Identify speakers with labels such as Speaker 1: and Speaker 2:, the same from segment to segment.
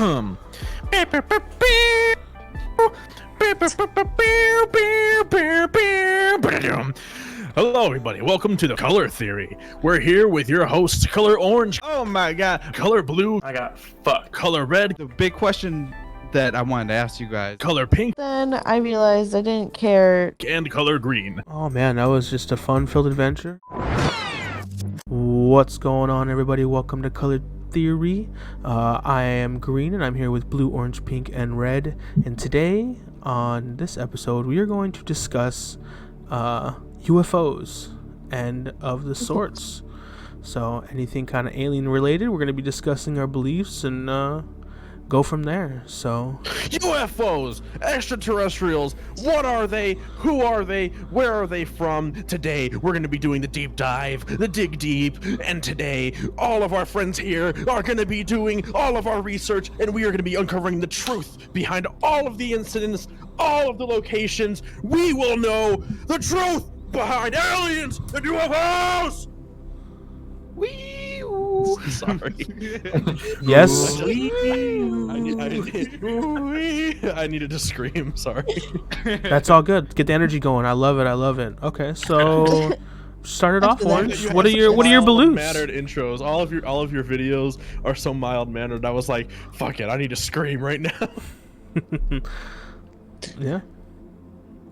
Speaker 1: Hello, everybody. Welcome to the Cuhlor Theory. We're here with your hosts, Color Orange.
Speaker 2: Oh my god.
Speaker 1: Color Blue.
Speaker 3: I got fucked.
Speaker 1: Color Red.
Speaker 2: The big question that I wanted to ask you guys.
Speaker 1: Color Pink.
Speaker 4: Then I realized I didn't care.
Speaker 1: And Color Green.
Speaker 5: Oh man, that was just a fun-filled adventure. What's going on, everybody? Welcome to Cuhlor Theory. I am Green, and I'm here with Blue, Orange, Pink, and Red. And today, on this episode, we are going to discuss UFOs and of the sorts. So anything kind of alien related, we're going to be discussing our beliefs and go from there. So
Speaker 1: UFOs, extraterrestrials, what are they? Who are they? Where are they from? Today, we're going to be doing the deep dive, the dig deep, and today, all of our friends here are going to be doing all of our research, and we are going to be uncovering the truth behind all of the incidents, all of the locations. We will know the truth behind aliens and UFOs! Sorry.
Speaker 5: yes.
Speaker 1: I needed to scream. Sorry.
Speaker 5: That's all good. Get the energy going. I love it. Okay, so start it off, Orange. What are your beliefs?
Speaker 1: Mannered intros. All of your videos are so mild mannered. I was like, fuck it. I need to scream right now.
Speaker 5: Yeah.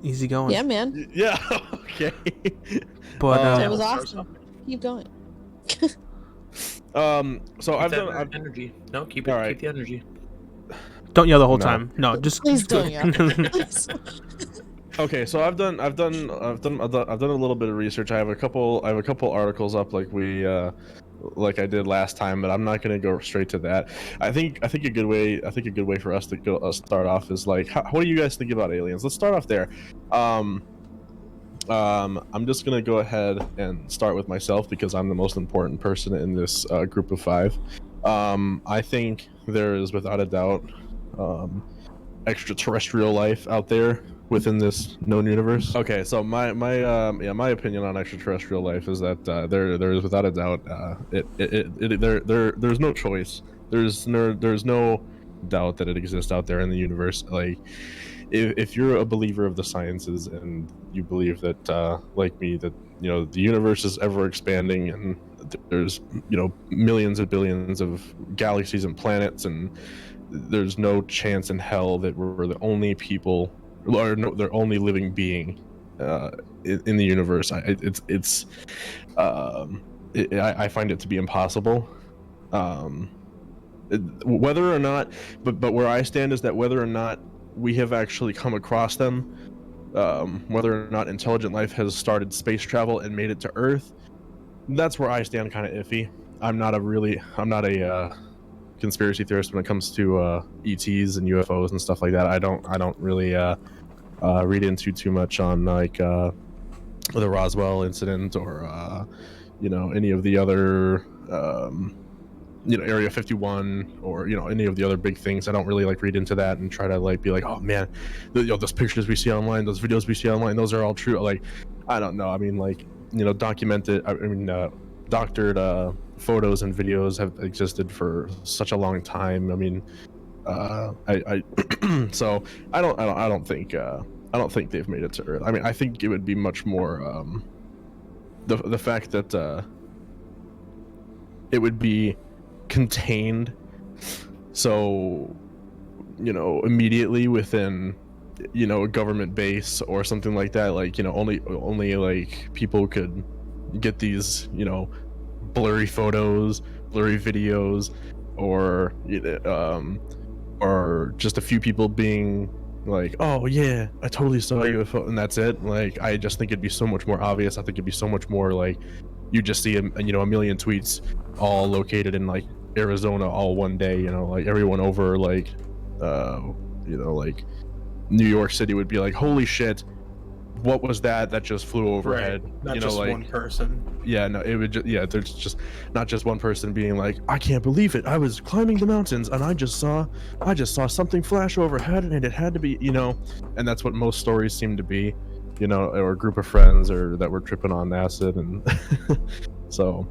Speaker 5: Easy going.
Speaker 4: Yeah, man.
Speaker 1: Yeah. Okay.
Speaker 5: But
Speaker 4: It was awesome. Keep going.
Speaker 1: So I've done.
Speaker 3: Energy. No, keep
Speaker 1: All right.
Speaker 3: Keep the energy.
Speaker 5: don't yell the whole time. No, just
Speaker 4: Please don't yell. Please.
Speaker 1: Okay, so I've done a little bit of research. I have a couple articles up like I did last time, but I'm not going to go straight to that. I think a good way for us to start off is like, what do you guys think about aliens? Let's start off there. I'm just gonna go ahead and start with myself because I'm the most important person in this group of five. I think there is without a doubt extraterrestrial life out there within this known universe. Okay, so my opinion on extraterrestrial life is that there is without a doubt there's no choice. There's no doubt that it exists out there in the universe. Like, if you're a believer of the sciences and you believe that, like me, that the universe is ever expanding and there's millions and billions of galaxies and planets, and there's no chance in hell that we're the only people or the only living being in the universe. I find it to be impossible. Whether or not, but where I stand is that whether or not we have actually come across them, whether or not intelligent life has started space travel and made it to Earth, that's where I stand kind of iffy. I'm not a conspiracy theorist when it comes to ETs and UFOs and stuff like that. I don't really read into too much on like the Roswell incident or any of the other Area 51 or any of the other big things. I don't really like read into that and try to like be like, oh man, those pictures we see online, those videos we see online, those are all true. Like, I don't know. I mean, like, documented. Doctored photos and videos have existed for such a long time. I mean, so I don't think they've made it to Earth. I mean, I think it would be much more the fact that it would be contained, so immediately within a government base or something like that, like only like people could get these blurry photos, blurry videos, or just a few people being like, oh yeah, I totally saw a UFO, and that's it. Like, I just think it'd be so much more obvious. I think it'd be so much more like you just see a million tweets all located in like Arizona all one day, like everyone over like like New York City would be like, holy shit, what was that just flew overhead?
Speaker 3: Right. Not just
Speaker 1: like,
Speaker 3: one person.
Speaker 1: Yeah, no, it would there's just not just one person being like, I can't believe it, I was climbing the mountains and I just saw something flash overhead and it had to be, and that's what most stories seem to be, or a group of friends or that were tripping on acid. And so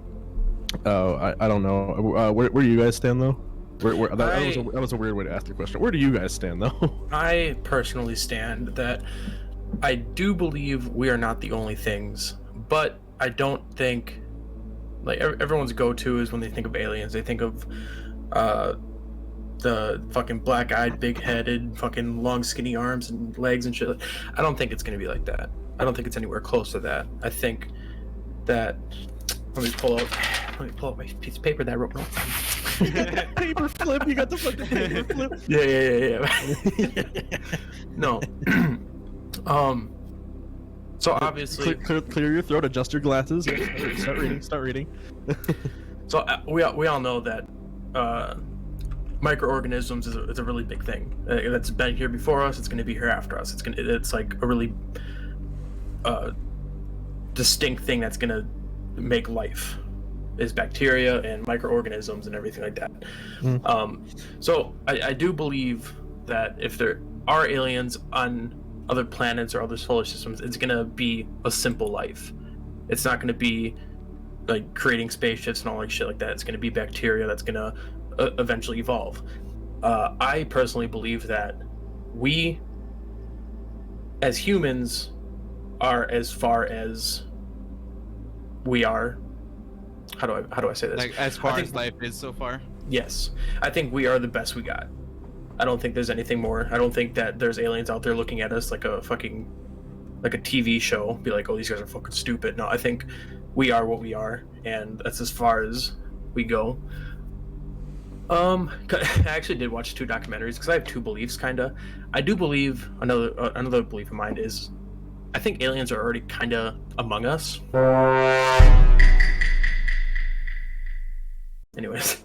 Speaker 1: I don't know. Where do you guys stand though? That was a weird way to ask the question. Where do you guys stand, though?
Speaker 3: I personally stand that I do believe we are not the only things, but I don't think, like, everyone's go-to is when they think of aliens, they think of the fucking black-eyed, big-headed, fucking long, skinny arms and legs and shit. I don't think it's gonna be like that. I don't think it's anywhere close to that. I think that let me pull out my piece of paper that I wrote notes on.
Speaker 1: Paper flip. You got the fucking paper flip.
Speaker 3: Yeah. No. So obviously,
Speaker 1: clear your throat. Adjust your glasses. Yeah, start reading.
Speaker 3: So we all know that microorganisms is a really big thing. That's been here before us. It's going to be here after us. It's like a really distinct thing that's going to make life, is bacteria and microorganisms and everything like that. So I do believe that if there are aliens on other planets or other solar systems, it's going to be a simple life. It's not going to be like creating spaceships and all like shit like that. It's going to be bacteria that's going to eventually evolve. I personally believe that we as humans are as far as we are. How do I say this?
Speaker 2: Like, as far as life is so far?
Speaker 3: Yes. I think we are the best we got. I don't think there's anything more. I don't think that there's aliens out there looking at us like a TV show, be like, oh, these guys are fucking stupid. No, I think we are what we are, and that's as far as we go. I actually did watch 2 documentaries because I have 2 beliefs, kinda. I do believe another belief of mine is I think aliens are already kinda among us. Anyways,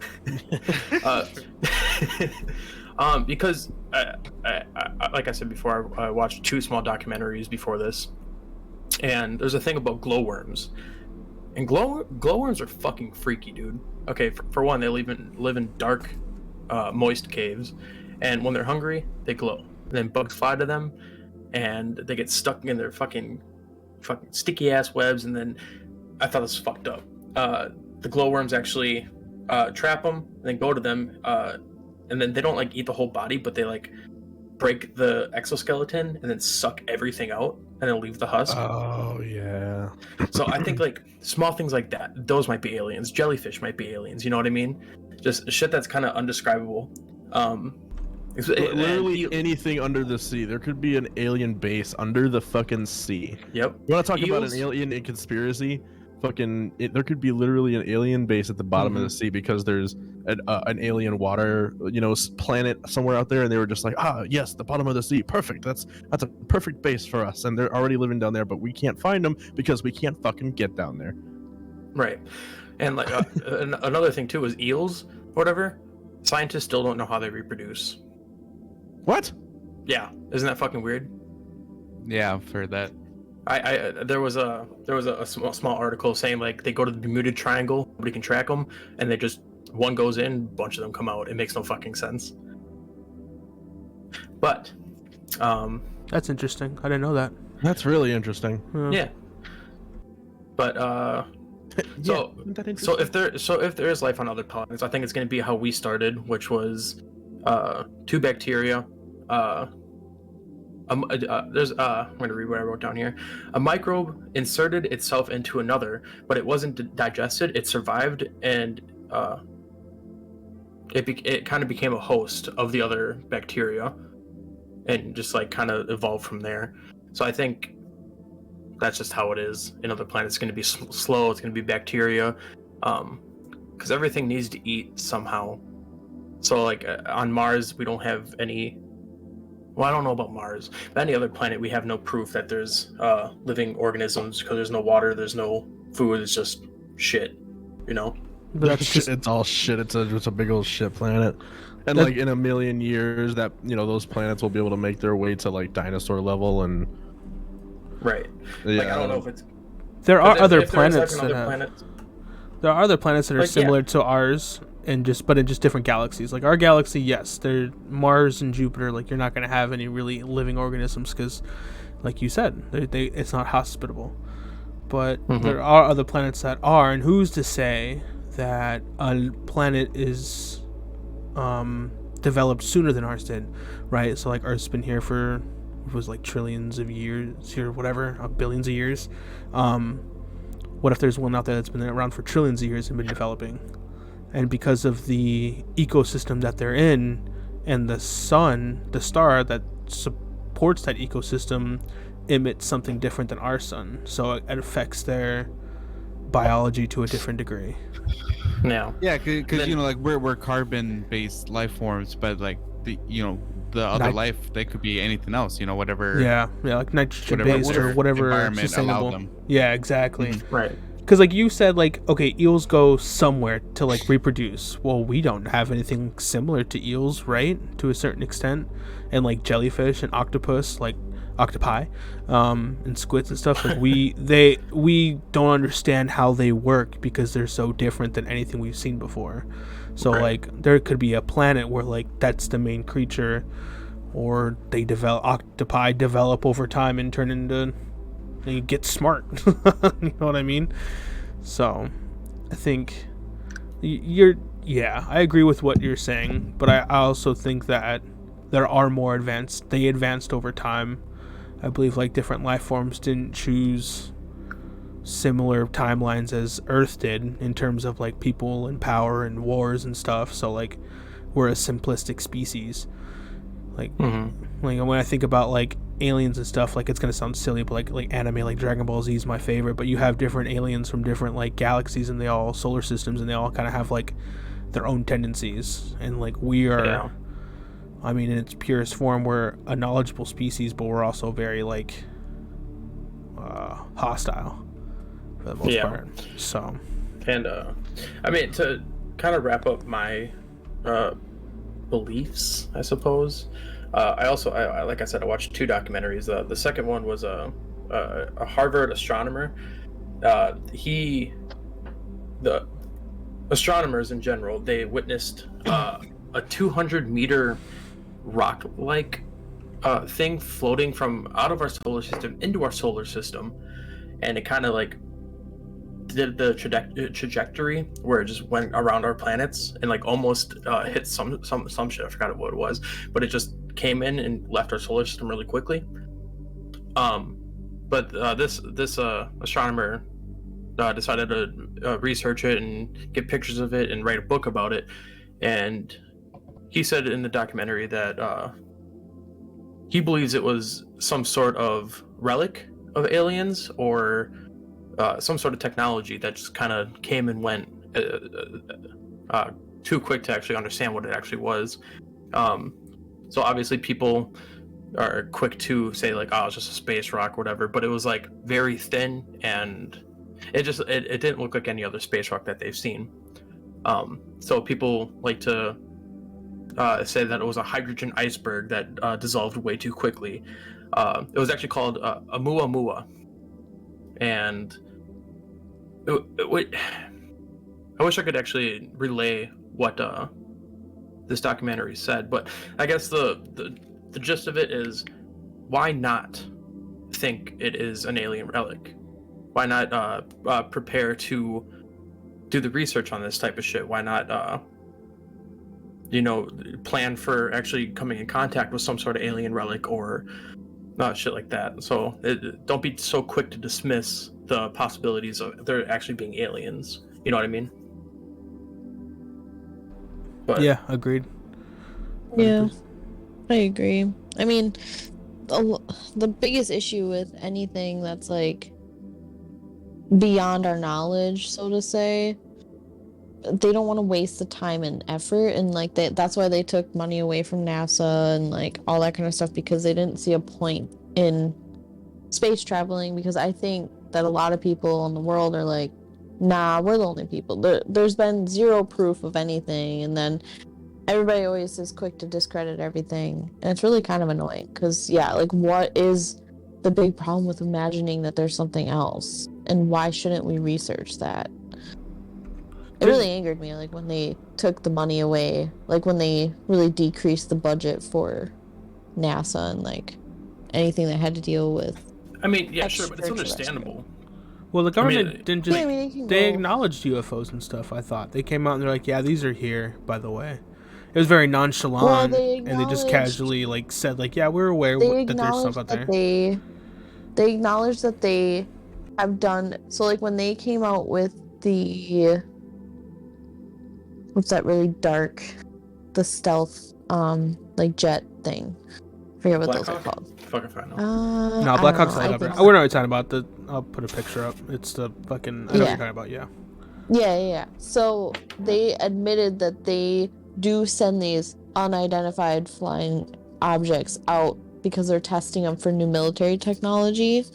Speaker 3: because I, like I said before, I watched 2 small documentaries before this, and there's a thing about glowworms, and glowworms are fucking freaky, dude. Okay, for one, they live in dark, moist caves, and when they're hungry, they glow. And then bugs fly to them, and they get stuck in their fucking sticky ass webs. And then I thought this was fucked up. The glowworms actually trap them, and then go to them, and then they don't like eat the whole body, but they like break the exoskeleton and then suck everything out and then leave the husk.
Speaker 1: Oh yeah.
Speaker 3: So I think like small things like that, those might be aliens. Jellyfish might be aliens. You know what I mean? Just shit that's kind of undescribable.
Speaker 1: Literally anything under the sea. There could be an alien base under the fucking sea.
Speaker 3: Yep.
Speaker 1: You want to talk about an alien in conspiracy? There could be literally an alien base at the bottom of the sea because there's an alien water, planet somewhere out there, and they were just like, yes, the bottom of the sea, perfect. That's a perfect base for us, and they're already living down there, but we can't find them because we can't fucking get down there.
Speaker 3: Right, and like another thing too is eels, whatever. Scientists still don't know how they reproduce.
Speaker 1: What?
Speaker 3: Yeah, isn't that fucking weird?
Speaker 2: Yeah, I've heard that.
Speaker 3: There was a small article saying like they go to the Bermuda Triangle, nobody can track them, and they just one goes in, a bunch of them come out. It makes no fucking sense. But
Speaker 5: That's interesting. I didn't know that.
Speaker 1: That's really interesting.
Speaker 3: Yeah. But so if there is life on other planets, I think it's going to be how we started, which was 2 bacteria. I'm going to read what I wrote down here. A microbe inserted itself into another, but it wasn't digested. It survived, and it kind of became a host of the other bacteria, and just like kind of evolved from there. So I think that's just how it is in other planets. It's going to be slow. It's going to be bacteria, because everything needs to eat somehow. So like on Mars, we don't have any. Well, I don't know about Mars, but any other planet, we have no proof that there's living organisms because there's no water, there's no food, it's just shit,
Speaker 5: But that's just...
Speaker 1: It's all shit. It's a big old shit planet, and like in a million years, that those planets will be able to make their way to like dinosaur level and.
Speaker 3: Right.
Speaker 1: Yeah.
Speaker 3: Like I don't know if it's.
Speaker 5: There are other planets There are other planets that are
Speaker 3: Like,
Speaker 5: similar to ours, in just different galaxies. Like our galaxy, yes, they're Mars and Jupiter. Like you're not going to have any really living organisms because, like you said, it's not hospitable. But there are other planets that are, and who's to say that a planet is developed sooner than ours did, right? So like Earth's been here for, it was like trillions of years or whatever, billions of years. What if there's one out there that's been around for trillions of years and been developing? And because of the ecosystem that they're in, and the sun, the star that supports that ecosystem, emits something different than our sun, so it affects their biology to a different degree.
Speaker 3: Yeah.
Speaker 2: Yeah, because you know, like we're carbon-based life forms, but like the other life, they could be anything else. You know, whatever.
Speaker 5: Yeah, like nitrogen-based or whatever
Speaker 2: environment
Speaker 5: sustainable.
Speaker 2: allowed them.
Speaker 5: Yeah, exactly.
Speaker 3: Mm-hmm. Right.
Speaker 5: Because like you said, like, okay, eels go somewhere to like reproduce. Well, we don't have anything similar to eels, right? To a certain extent. And like jellyfish and octopus, like octopi, and squids and stuff, like we don't understand how they work because they're so different than anything we've seen before. So like there could be a planet where like that's the main creature, or octopi develop over time and turn into, you get smart. You know what I mean? So I think I agree with what you're saying, but I also think that there are more advanced. They advanced over time. I believe like different life forms didn't choose similar timelines as Earth did in terms of like people and power and wars and stuff. So like we're a simplistic species. Like like when I think about like aliens and stuff, like it's gonna sound silly, but like anime like Dragon Ball Z is my favorite, but you have different aliens from different like galaxies, and they all solar systems, and they all kind of have like their own tendencies. And like we are I mean, in its purest form, we're a knowledgeable species, but we're also very like hostile for the most part. So,
Speaker 3: and I mean, to kind of wrap up my beliefs, I suppose. I also, like I said, I watched 2 documentaries. The second one was a Harvard astronomer. The astronomers in general, they witnessed a 200-meter rock-like thing floating from out of our solar system into our solar system, and it kind of like did the trajectory where it just went around our planets and like almost hit some shit. I forgot what it was, but it just came in and left our solar system really quickly. But this astronomer decided to research it and get pictures of it and write a book about it. And he said in the documentary that he believes it was some sort of relic of aliens, or some sort of technology that just kind of came and went too quick to actually understand what it actually was. So obviously people are quick to say like, oh, it's just a space rock or whatever, but it was like very thin, and it didn't look like any other space rock that they've seen. So people like to say that it was a hydrogen iceberg that dissolved way too quickly. It was actually called Oumuamua. And I wish I could actually relay what this documentary said, but I guess the gist of it is, why not think it is an alien relic? Why not prepare to do the research on this type of shit? Why not plan for actually coming in contact with some sort of alien relic or shit like that? So don't be so quick to dismiss the possibilities of there actually being aliens. You know what I mean? But
Speaker 5: yeah, agreed.
Speaker 4: Yeah, I agree. I mean, the biggest issue with anything that's like beyond our knowledge, so to say, they don't want to waste the time and effort, and like that's why they took money away from NASA and like all that kind of stuff, because they didn't see a point in space traveling. Because I think that a lot of people in the world are like, nah, we're the only people. There's been zero proof of anything, and then everybody always is quick to discredit everything, and it's really kind of annoying. Because like, what is the big problem with imagining that there's something else, and why shouldn't we research that? It really angered me, like, when they took the money away, like, when they really decreased the budget for NASA and, like, anything that had to deal with.
Speaker 3: I mean, yeah, sure, but it's understandable.
Speaker 5: Well, the government didn't just...
Speaker 4: Yeah,
Speaker 5: they acknowledged UFOs and stuff, I thought. They came out and they're like, yeah, these are here, by the way. it was very nonchalant,
Speaker 4: Well, they
Speaker 5: and they just
Speaker 4: acknowledged
Speaker 5: casually like said like, yeah, we're aware
Speaker 4: they
Speaker 5: that there's stuff
Speaker 4: acknowledged
Speaker 5: out
Speaker 4: that
Speaker 5: there.
Speaker 4: they acknowledge that they have done so. Like when they came out with the what's that really dark, the stealth like jet thing. I forget what those are
Speaker 3: Blackhawk?
Speaker 4: called.
Speaker 3: Fucking fine.
Speaker 5: No,
Speaker 4: I
Speaker 5: Black
Speaker 4: don't
Speaker 5: Hawk's
Speaker 4: know,
Speaker 5: light
Speaker 4: I
Speaker 5: up.
Speaker 4: think
Speaker 5: We're not talking about the. I'll put a picture up. It's the fucking. I know what
Speaker 4: Yeah.
Speaker 5: you're talking about. Yeah.
Speaker 4: Yeah. So they admitted that they do send these unidentified flying objects out because they're testing them for new military technology.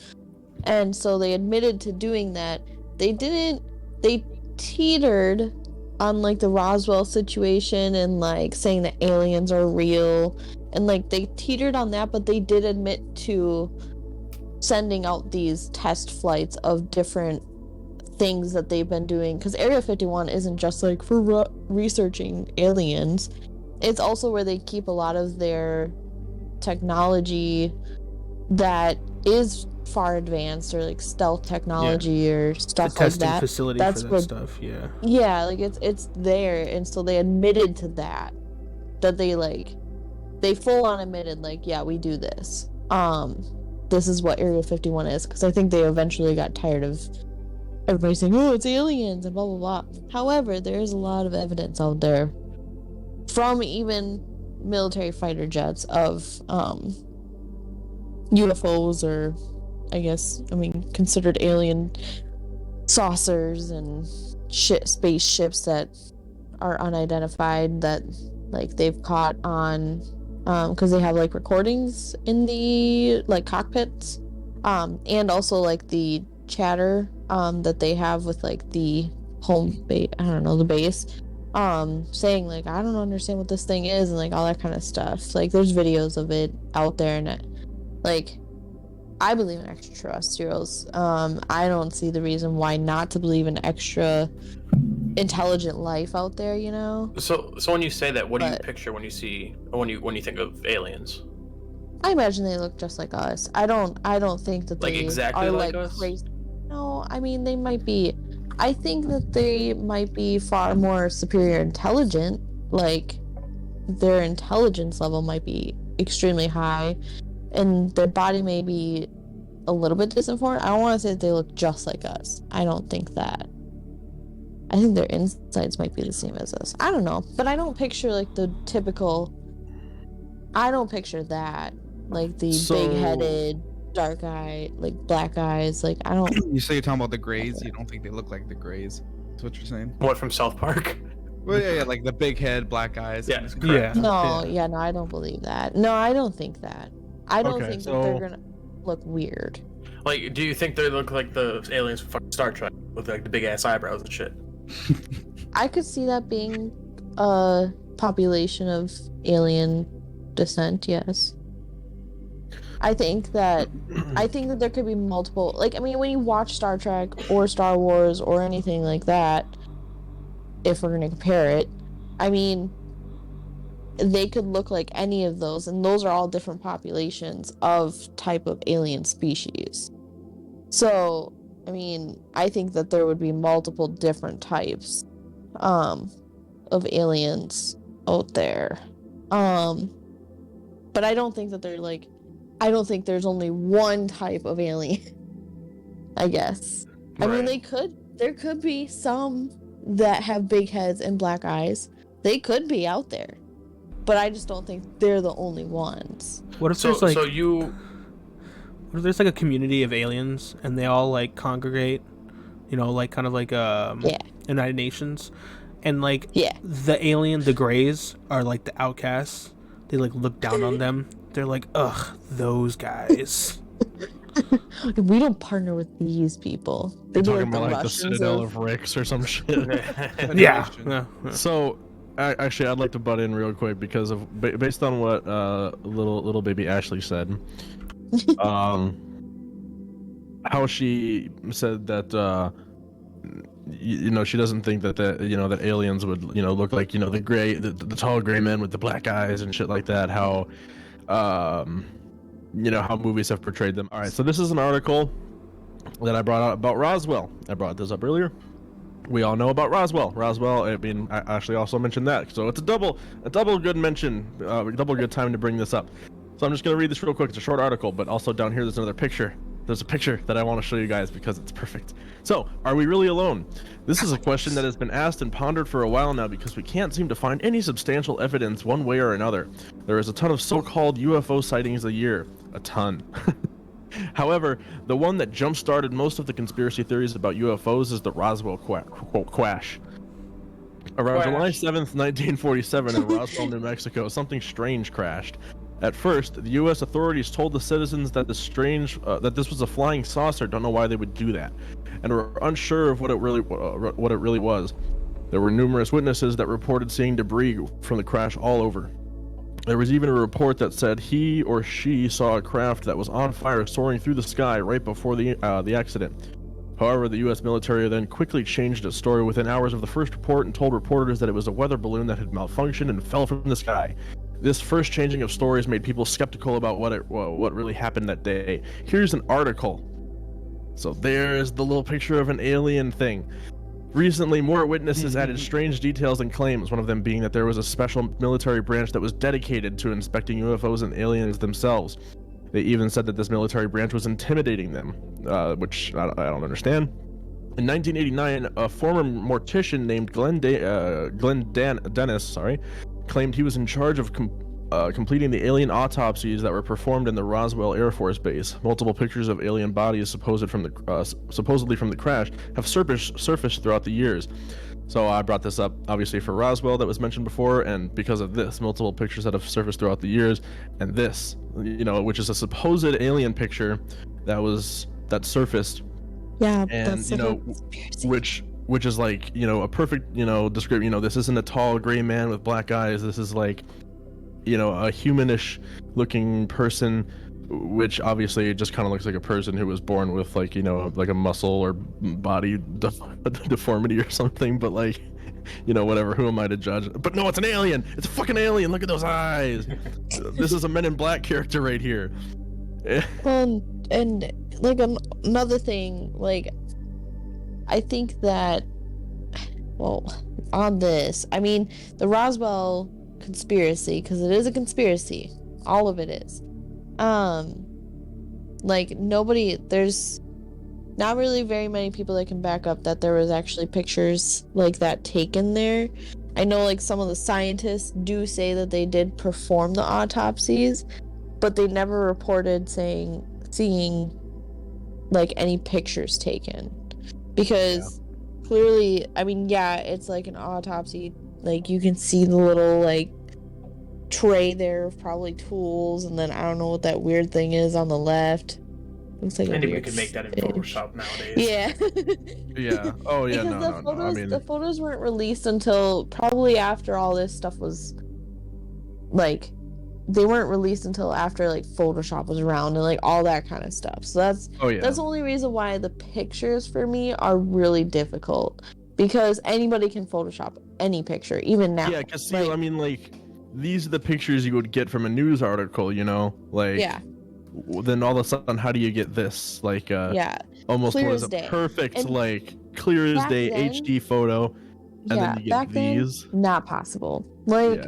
Speaker 4: And so they admitted to doing that. They teetered on like the Roswell situation and like saying that aliens are real. And like they teetered on that, but they did admit to sending out these test flights of different things that they've been doing, because Area 51 isn't just like for researching aliens. It's also where they keep a lot of their technology that is far advanced, or like stealth technology or
Speaker 5: The
Speaker 4: stuff like
Speaker 5: testing
Speaker 4: that.
Speaker 5: facility
Speaker 4: That's
Speaker 5: for that
Speaker 4: what,
Speaker 5: stuff. Yeah.
Speaker 4: yeah, like it's there. And so they admitted to that they full on admitted like, yeah, we do this. This is what Area 51 is, because I think they eventually got tired of everybody saying, oh, it's aliens and blah blah blah. However, there's a lot of evidence out there from even military fighter jets of UFOs, or considered alien saucers and spaceships that are unidentified, that like they've caught on because they have like recordings in the like cockpits, and also like the chatter that they have with like the home base, I don't know, the base, saying like, I don't understand what this thing is, and like all that kind of stuff. Like there's videos of it out there, and like I believe in extraterrestrials. I don't see the reason why not to believe in extra intelligent life out there, you know?
Speaker 3: So when you say that, what do you picture when you think of aliens?
Speaker 4: I imagine they look just like us. I don't think that
Speaker 3: Like
Speaker 4: they
Speaker 3: exactly
Speaker 4: are
Speaker 3: like
Speaker 4: like
Speaker 3: us?
Speaker 4: crazy. No, I mean they might be. I think that they might be far more superior intelligent. Like their intelligence level might be extremely high, and their body may be a little bit disinformed. I don't want to say that they look just like us. I don't think that. I think their insides might be the same as us. I don't know, but I don't picture like the typical. I don't picture that, like the big-headed, dark eye, like black eyes. Like I don't.
Speaker 2: You say you're talking about the Greys. You don't think they look like the Greys? That's what you're saying?
Speaker 3: What, from South Park?
Speaker 2: Well, yeah, like the big head, black eyes.
Speaker 3: Yeah,
Speaker 2: and-
Speaker 3: correct.
Speaker 4: No, no, I don't believe that. No, I don't think that. I don't think that they're
Speaker 1: so-
Speaker 4: gonna look weird.
Speaker 3: Like, do you think they look like the aliens from fucking Star Trek with like the big ass eyebrows and shit?
Speaker 4: I could see that being a population of alien descent. Yes. I think that there could be multiple. Like, I mean, when you watch Star Trek or Star Wars or anything like that, if we're gonna compare it, I mean, they could look like any of those, and those are all different populations of type of alien species. So, I mean, I think that there would be multiple different types of aliens out there. But I don't think that they're like, I don't think there's only one type of alien, I guess. I mean, there could be some that have big heads and black eyes. They could be out there, but I just don't think they're the only ones.
Speaker 5: What if there's like? What if there's like a community of aliens and they all like congregate? You know, like kind of like United Nations, and like the alien, the Greys are like the outcasts. They like look down on them. They're like, ugh, those guys.
Speaker 4: We don't partner with these people.
Speaker 1: They're talking about like the Citadel of Ricks or some shit.
Speaker 5: Yeah.
Speaker 1: So, actually, I'd like to butt in real quick because of based on what little baby Ashley said, how she said that she doesn't think that that aliens would look like the tall gray men with the black eyes and shit like that. How how movies have portrayed them. All right, so this is an article that I brought out about Roswell. I brought this up earlier. we all know about Roswell. Roswell, I mean, I actually also mentioned that, so it's a double good mention, double good time to bring this up. So I'm just gonna read this real quick. It's a short article, but also down here there's another picture. There's a picture that I want to show you guys because it's perfect. So, are we really alone? This is a question that has been asked and pondered for a while now because we can't seem to find any substantial evidence one way or another. There is a ton of so-called UFO sightings a year. A ton. However, the one that jump-started most of the conspiracy theories about UFOs is the Roswell crash. Around July 7th, 1947 in Roswell, New Mexico, something strange crashed. At first, the U.S. authorities told the citizens that this was a flying saucer. Don't know why they would do that, and were unsure of what it really was. There were numerous witnesses that reported seeing debris from the crash all over. There was even a report that said he or she saw a craft that was on fire soaring through the sky right before the accident. However, the U.S. military then quickly changed its story within hours of the first report and told reporters that it was a weather balloon that had malfunctioned and fell from the sky. This first changing of stories made people skeptical about what really happened that day. Here's an article. So there's the little picture of an alien thing. Recently, more witnesses added strange details and claims, one of them being that there was a special military branch that was dedicated to inspecting UFOs and aliens themselves. They even said that this military branch was intimidating them, which I don't understand. In 1989, a former mortician named Glenn Dennis, claimed he was in charge of completing the alien autopsies that were performed in the Roswell Air Force Base. Multiple pictures of alien bodies supposedly from the crash have surfaced throughout the years. So I brought this up obviously for Roswell that was mentioned before, and because of this, multiple pictures that have surfaced throughout the years, and this, which is a supposed alien picture that surfaced.
Speaker 4: Yeah,
Speaker 1: and
Speaker 4: that's
Speaker 1: which is like, a perfect, description. This isn't a tall gray man with black eyes. This is like, a humanish looking person, which obviously just kind of looks like a person who was born with like, like a muscle or body deformity or something, but like, whatever, who am I to judge? But no, it's an alien. It's a fucking alien. Look at those eyes. This is a Men in Black character right here.
Speaker 4: And like another thing, like, I think that, on this, I mean, the Roswell conspiracy, because it is a conspiracy, all of it is. Like, there's not really very many people that can back up that there was actually pictures like that taken there. I know, like, some of the scientists do say that they did perform the autopsies, but they never reported seeing like any pictures taken, because clearly, I mean, it's like an autopsy, like you can see the little like tray there of probably tools, and then I don't know what that weird thing is on the left. Looks like
Speaker 3: anybody could make that in Photoshop nowadays.
Speaker 4: Yeah.
Speaker 1: Yeah. Oh yeah.
Speaker 4: Because the photos weren't released until probably after all this stuff was, like, they weren't released until after like Photoshop was around and like all that kind of stuff. So that's the only reason why the pictures for me are really difficult, because anybody can Photoshop any picture even now.
Speaker 1: Yeah, because I mean, like, these are the pictures you would get from a news article, like. Yeah. Then all of a sudden, how do you get this? Like, almost
Speaker 4: clear
Speaker 1: was
Speaker 4: as day.
Speaker 1: Perfect,
Speaker 4: and
Speaker 1: like clear as day HD photo, and then you get these.
Speaker 4: Then, not possible. Like,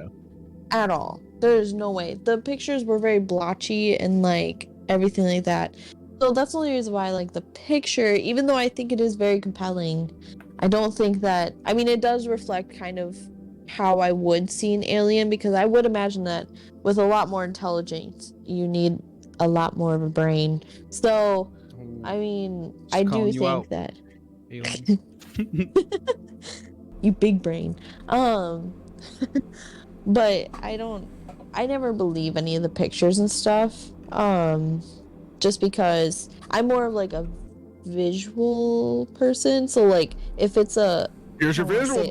Speaker 4: at all. There's no way. The pictures were very blotchy and like everything like that. So that's the only reason why, like, the picture, even though I think it is very compelling, I don't think that, I mean, it does reflect kind of how I would see an alien, because I would imagine that with a lot more intelligence, you need a lot more of a brain. So, I mean, I do think that you big brain. But I never believe any of the pictures and stuff. Just because I'm more of like a visual person. So like, if it's
Speaker 1: here's your visual.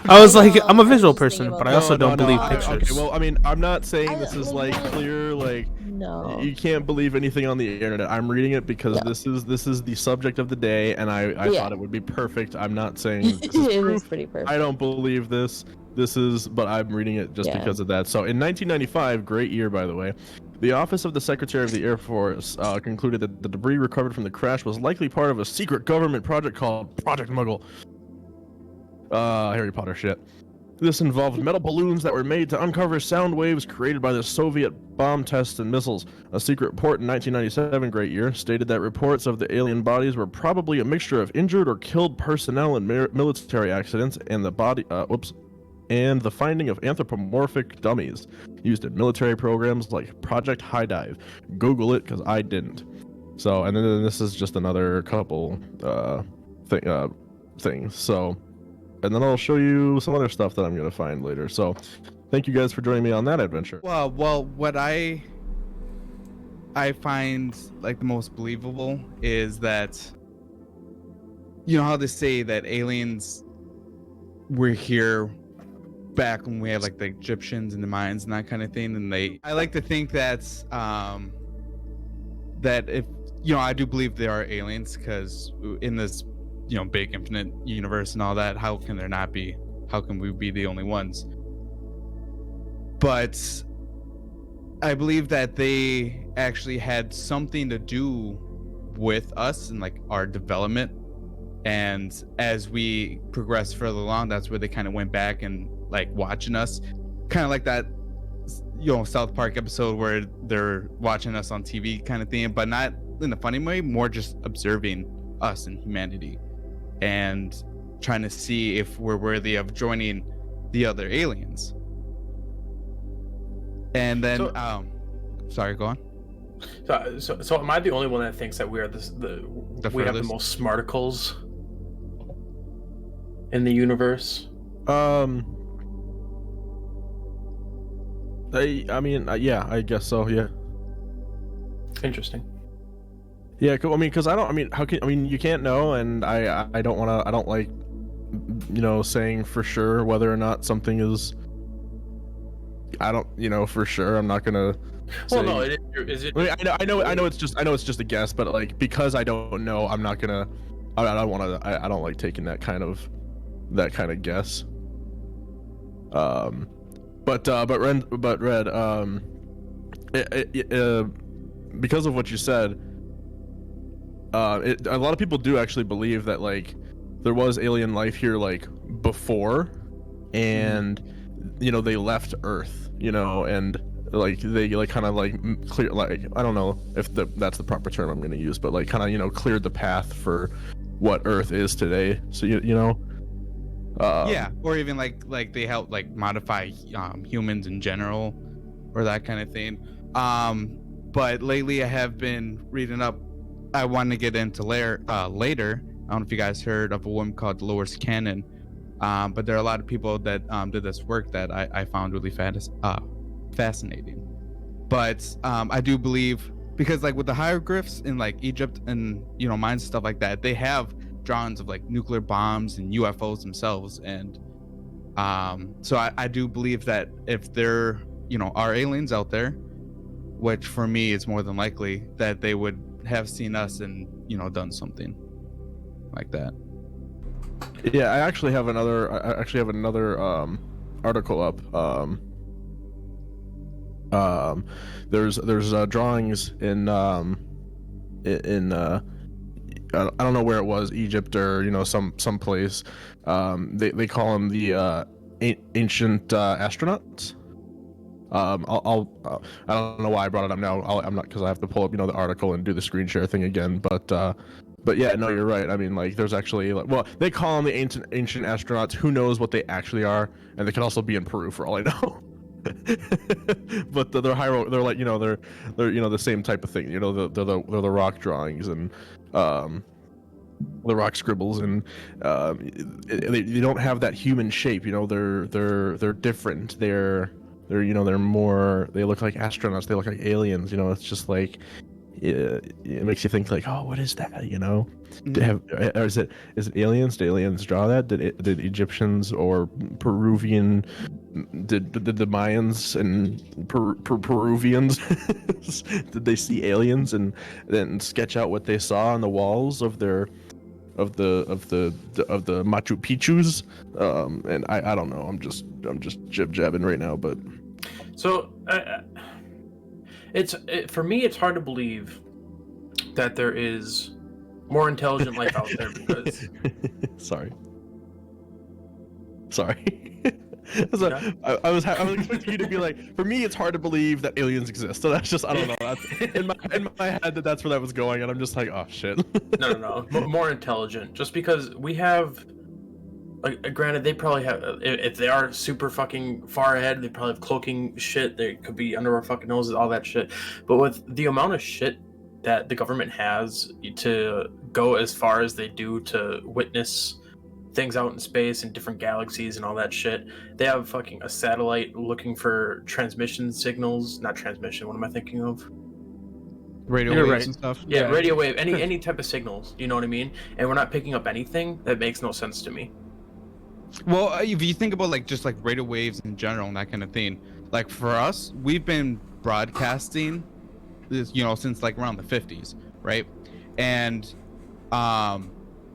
Speaker 5: I was like, I'm a visual person, but I also don't believe pictures.
Speaker 1: Okay, well, I mean, I'm not saying this is like clear, like,
Speaker 4: no,
Speaker 1: you can't believe anything on the internet. I'm reading it because this is the subject of the day, and I thought it would be perfect. I'm not saying this is
Speaker 4: it
Speaker 1: proof.
Speaker 4: was pretty perfect.
Speaker 1: I don't believe this. But I'm reading it just because of that. So in 1995, great year by the way, the Office of the Secretary of the Air Force concluded that the debris recovered from the crash was likely part of a secret government project called Project Muggle. Harry Potter shit. This involved metal balloons that were made to uncover sound waves created by the Soviet bomb tests and missiles. A secret report in 1997, great year, stated that reports of the alien bodies were probably a mixture of injured or killed personnel in military accidents, and the finding of anthropomorphic dummies used in military programs like Project High Dive. Google it, because I didn't. So, and then this is just another couple things. So, and then I'll show you some other stuff that I'm going to find later. So, thank you guys for joining me on that adventure.
Speaker 2: Well, what I find like the most believable is that, you know how they say that aliens were here back when we had like the Egyptians and the Mayans and that kind of thing, and I like to think that's that if, you know, I do believe there are aliens, because in this, you know, big infinite universe and all that, how can there not be? How can we be the only ones? But I believe that they actually had something to do with us and like our development, and as we progressed further along, that's where they kind of went back and like watching us, kind of like that, you know, South Park episode where they're watching us on TV kind of thing, but not in a funny way, more just observing us and humanity and trying to see if we're worthy of joining the other aliens. And then sorry, go on.
Speaker 3: So am I the only one that thinks that we are we have the most smarticles in the universe?
Speaker 1: I mean, yeah, I guess so. Yeah.
Speaker 3: Interesting.
Speaker 1: Yeah, I mean, because you can't know, and I don't want to. I don't like, you know, saying for sure whether or not something is. I don't, you know, for sure. I'm not gonna.
Speaker 3: Well, no, is it?
Speaker 1: I mean, I know it's just a guess, but like, because I don't know, I'm not gonna. I don't want to. I don't like taking that kind of guess. But Red, because of what you said, a lot of people do actually believe that like there was alien life here like before, and you know, they left Earth, you know, and like they like kind of like clear, like, I don't know if that's the proper term I'm going to use, but like kind of, you know, cleared the path for what Earth is today. So you know.
Speaker 2: Yeah, or even like they help like modify humans in general, or that kind of thing. But lately I have been reading up. I want to get into later. I don't know if you guys heard of a woman called Dolores Cannon, but there are a lot of people that did this work that I found really fascinating. But I do believe, because like with the hieroglyphs in like Egypt and, you know, mines and stuff like that, they have drawings of like nuclear bombs and UFOs themselves, and so I do believe that if there, you know, are aliens out there, which for me is more than likely, that they would have seen us and, you know, done something like that.
Speaker 1: Yeah, I actually have another article up. There's drawings in I don't know where it was, Egypt or, you know, some place. They call them the ancient astronauts. I don't know why I brought it up now. I'm not, because I have to pull up, you know, the article and do the screen share thing again. But yeah, no, you're right. I mean, like, there's actually, like, well, they call them the ancient astronauts. Who knows what they actually are? And they could also be in Peru for all I know. But they're like, you know, they're you know, the same type of thing. You know, they're the rock drawings and the rock scribbles, and they don't have that human shape. You know, they're different. They're you know, they're more, they look like astronauts, they look like aliens. You know, it's just like it makes you think like, oh, what is that? You know, or is it aliens? Did aliens draw that? Did Egyptians or Peruvian? Did the Mayans and Peruvians did they see aliens and then sketch out what they saw on the walls of the Machu Picchu's? And I don't know. I'm just jib-jabbing right now, but
Speaker 3: so for me, it's hard to believe that there is more intelligent life out there, because
Speaker 1: sorry. Sorry. So, I was expecting you to be like, for me, it's hard to believe that aliens exist. So that's just, I don't know. That's in my head that's where that was going, and I'm just like, oh shit.
Speaker 3: No. More intelligent. Just because we have, like, granted, they probably have. If they are super fucking far ahead, they probably have cloaking shit. They could be under our fucking noses, all that shit. But with the amount of shit that the government has to go as far as they do to witness things out in space and different galaxies and all that shit, they have fucking a satellite looking for transmission signals. Not transmission. What am I thinking of?
Speaker 2: Radio waves and stuff.
Speaker 3: Yeah, radio wave. Any type of signals. You know what I mean? And we're not picking up anything. That makes no sense to me.
Speaker 2: Well, if you think about like just like radio waves in general and that kind of thing, like for us, we've been broadcasting this, since like around the 50s, right? And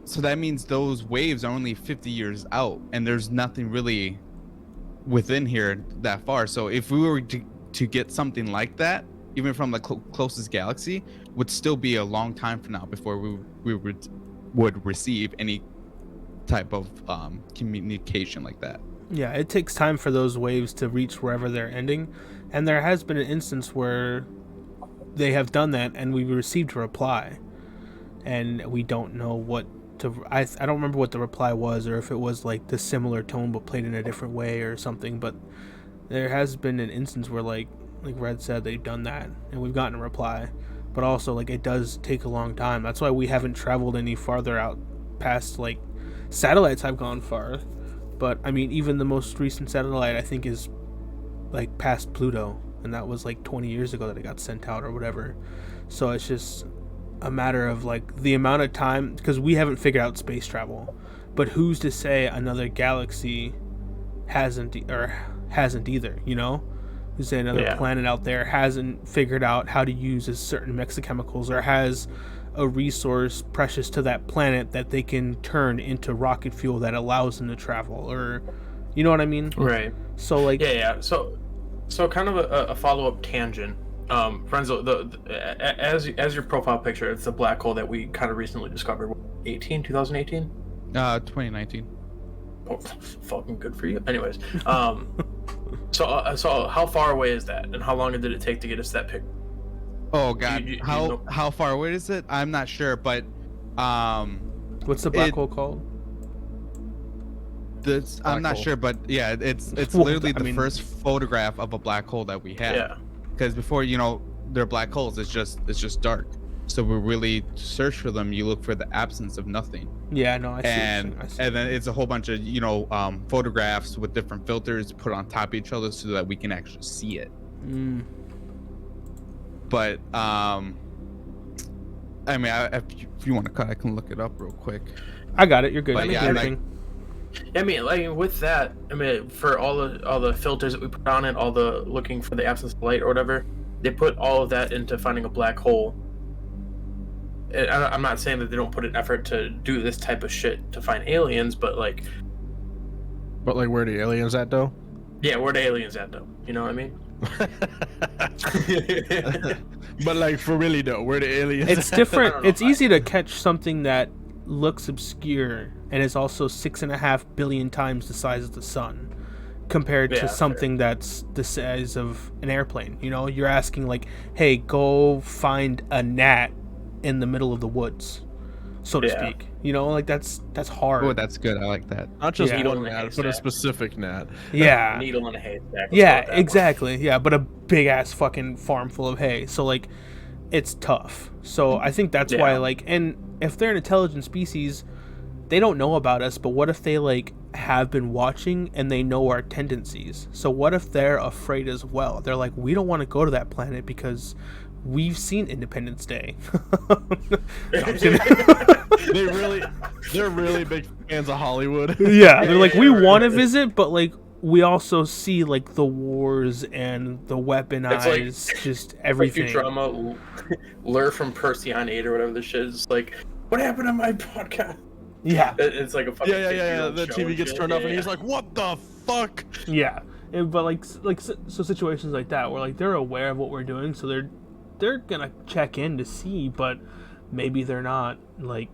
Speaker 2: so that means those waves are only 50 years out, and there's nothing really within here that far. So if we were to get something like that, even from the closest galaxy, would still be a long time from now before we would receive any type of communication like that.
Speaker 5: Yeah, it takes time for those waves to reach wherever they're ending, and there has been an instance where they have done that and we received a reply, and we don't know what to. I don't remember what the reply was, or if it was like the similar tone but played in a different way or something, but there has been an instance where like Red said, they've done that and we've gotten a reply, but also like it does take a long time. That's why we haven't traveled any farther out past, like, satellites have gone far, but I mean even the most recent satellite I think is like past Pluto, and that was like 20 years ago that it got sent out or whatever. So it's just a matter of like the amount of time, because we haven't figured out space travel, but who's to say another galaxy hasn't either, who's say another planet out there hasn't figured out how to use a certain mix of chemicals, or has a resource precious to that planet that they can turn into rocket fuel that allows them to travel, or you know what I mean?
Speaker 3: Right.
Speaker 5: So like
Speaker 3: So kind of a follow-up tangent. Renzo, as your profile picture, it's a black hole that we kind of recently discovered. 2018?
Speaker 2: 2019.
Speaker 3: Oh, fucking good for you. Anyways, so how far away is that, and how long did it take to get us that pic?
Speaker 2: Oh god, how far away is it? I'm not sure, but
Speaker 5: what's the black hole called?
Speaker 2: I'm not sure, but yeah, it's literally the first photograph of a black hole that we have. Yeah. Because before, they're black holes. It's just dark. So we really search for them. You look for the absence of nothing.
Speaker 5: Yeah, no, I see.
Speaker 2: And then it's a whole bunch of photographs with different filters put on top of each other so that we can actually see it. But I mean, if you want to cut, I can look it up real quick.
Speaker 5: I got it. You're good.
Speaker 3: I mean, like with that, for all the filters that we put on it, all the looking for the absence of light or whatever, they put all of that into finding a black hole. I'm not saying that they don't put an effort to do this type of shit to find aliens, but like
Speaker 1: where the aliens at though?
Speaker 3: Yeah, where the aliens at though? You know what I mean?
Speaker 1: But like for really though, where the aliens?
Speaker 5: It's different. It's easy to catch something that looks obscure and is also 6.5 billion times the size of the sun, compared to something that's the size of an airplane. You're asking like, hey, go find a gnat in the middle of the woods, so to speak. Like that's hard.
Speaker 2: Oh, that's good. I like that.
Speaker 1: Not just needle in a gnat, but a specific gnat.
Speaker 5: Yeah.
Speaker 3: Needle in a haystack.
Speaker 5: Yeah, exactly. Yeah, but a big ass fucking farm full of hay. So like, it's tough. So I think that's why like, and if they're an intelligent species, they don't know about us, but what if they like have been watching and they know our tendencies? So what if they're afraid as well? They're like, we don't want to go to that planet because we've seen Independence Day.
Speaker 1: They're really big fans of Hollywood.
Speaker 5: Yeah, they're like, we want to visit, but like we also see like the wars and the weaponized, like, just everything.
Speaker 3: Futurama, Lure from Perseon 8 or whatever the shit is like. What happened on my podcast?
Speaker 5: Yeah,
Speaker 3: it's like a fucking
Speaker 1: The TV gets turned off and he's like, "What the fuck?"
Speaker 5: Yeah, but like so situations like that where like they're aware of what we're doing, so they're gonna check in to see, but maybe they're not like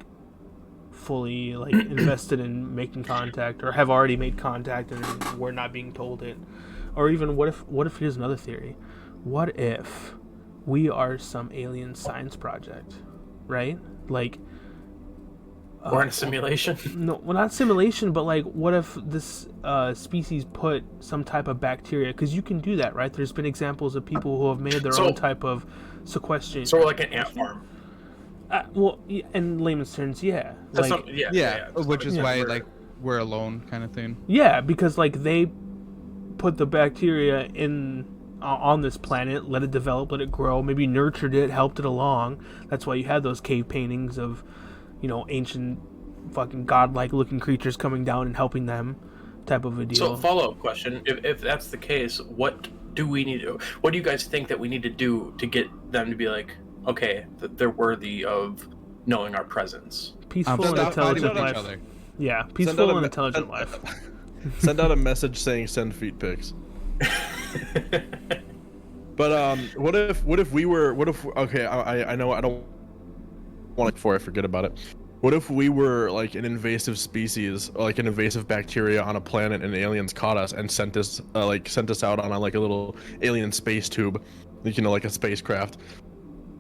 Speaker 5: fully like invested in making contact or have already made contact and we're not being told it. Or even what if here's another theory. What if we are some alien science project, right? Like
Speaker 3: we're in a simulation.
Speaker 5: No, well, not simulation, but like, what if this species put some type of bacteria? Because you can do that, right? There's been examples of people who have made their own type of sequestration.
Speaker 3: So we're like an ant farm.
Speaker 5: Well, in layman's terms, yeah.
Speaker 3: That's
Speaker 5: like,
Speaker 2: which is why like we're alone, kind of thing.
Speaker 5: Yeah, because like they put the bacteria in on this planet, let it develop, let it grow, maybe nurtured it, helped it along. That's why you had those cave paintings of, you know, ancient fucking godlike looking creatures coming down and helping them, type of a deal.
Speaker 3: So follow-up question, if that's the case, what do you guys think that we need to do to get them to be like, okay, they're worthy of knowing our presence?
Speaker 5: Peaceful and intelligent life. Yeah, peaceful and intelligent life.
Speaker 1: Send out a message saying send feet pics. But what if we were, okay, I know I don't want to, before I forget about it, what if we were like an invasive species, or like an invasive bacteria on a planet, and aliens caught us and sent us out on like a little alien space tube, you know, like a spacecraft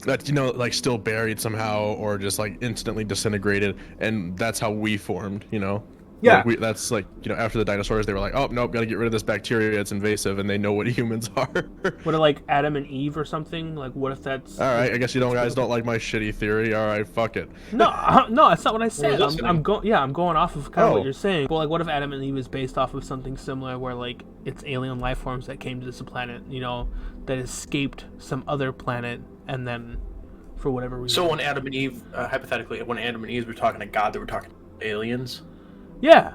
Speaker 1: that, you know, like still buried somehow or just like instantly disintegrated, and that's how we formed, you know?
Speaker 5: Yeah.
Speaker 1: Like that's like, you know, after the dinosaurs, they were like, oh, nope, gotta get rid of this bacteria, it's invasive, and they know what humans are.
Speaker 5: What, like Adam and Eve or something? Like, what if that's...
Speaker 1: Alright, I guess you guys don't like my shitty theory. Alright, fuck it.
Speaker 5: No, that's not what I said. I'm going off of kind of what you're saying. But like, what if Adam and Eve is based off of something similar where like, it's alien life forms that came to this planet, you know, that escaped some other planet, and then, for whatever reason...
Speaker 3: So when Adam and Eve, hypothetically, when Adam and Eve were talking to God, they were talking to aliens?
Speaker 5: Yeah,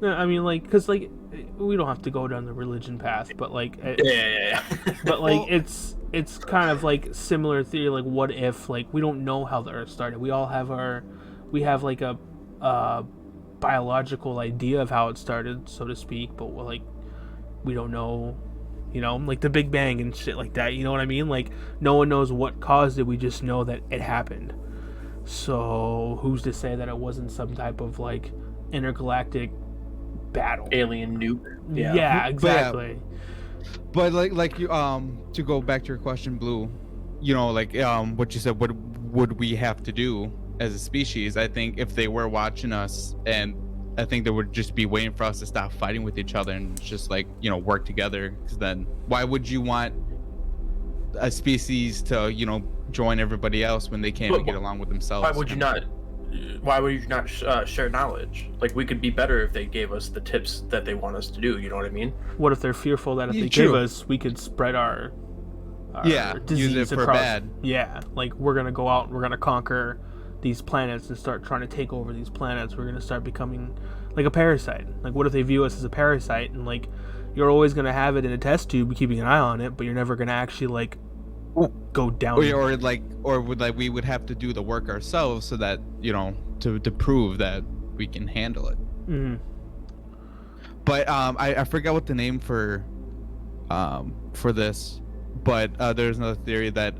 Speaker 5: I mean, like, because like we don't have to go down the religion path, but like,
Speaker 3: yeah.
Speaker 5: But like, it's kind of like similar theory. Like, what if like we don't know how the Earth started? We have like a biological idea of how it started, so to speak, but like we don't know, you know, like the Big Bang and shit like that. You know what I mean? Like, no one knows what caused it. We just know that it happened. So who's to say that it wasn't some type of like intergalactic battle,
Speaker 3: alien nuke?
Speaker 5: Yeah, exactly.
Speaker 2: But like you to go back to your question, Blue, you know, like what you said, what would we have to do as a species? I think if they were watching us, and I think they would just be waiting for us to stop fighting with each other and just like, you know, work together. Because then why would you want a species to, you know, join everybody else when they can't even get along with themselves?
Speaker 3: Why would you not share knowledge? Like, we could be better if they gave us the tips that they want us to do, you know what I mean?
Speaker 5: What if they're fearful that if they give us, we could spread our disease
Speaker 2: use it for
Speaker 5: across?
Speaker 2: bad.
Speaker 5: Yeah, like we're gonna go out and we're gonna conquer these planets and start trying to take over these planets. We're gonna start becoming like a parasite. Like, what if they view us as a parasite, and like you're always gonna have it in a test tube, keeping an eye on it, but you're never gonna actually like go down,
Speaker 2: or we would have to do the work ourselves, so that, you know, to prove that we can handle it.
Speaker 5: Mm-hmm.
Speaker 2: But I forgot what the name for this, but there's another theory that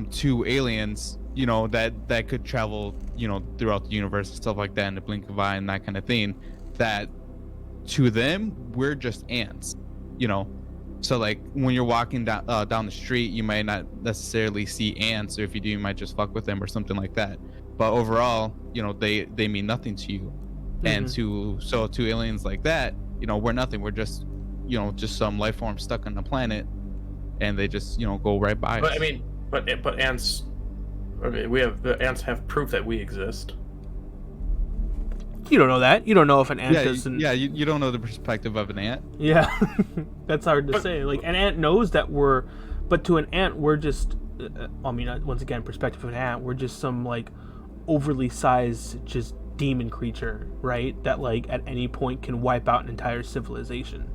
Speaker 2: two aliens, you know, that could travel, you know, throughout the universe and stuff like that in the blink of an eye and that kind of thing, that to them we're just ants, you know. So like when you're walking down the street, you might not necessarily see ants, or if you do, you might just fuck with them or something like that. But overall, you know, they mean nothing to you. Mm-hmm. And to aliens like that, you know, we're nothing. We're just, you know, just some life form stuck on the planet, and they just, you know, go right by us.
Speaker 3: I mean, but ants. I mean, the ants have proof that we exist.
Speaker 5: You don't know that. You don't know if an ant doesn't...
Speaker 2: you don't know the perspective of an ant.
Speaker 5: Yeah, that's hard to say. Like, an ant knows that we're... But to an ant, we're just... I mean, once again, perspective of an ant, we're just some, like, overly sized, just demon creature, right? That, like, at any point can wipe out an entire civilization.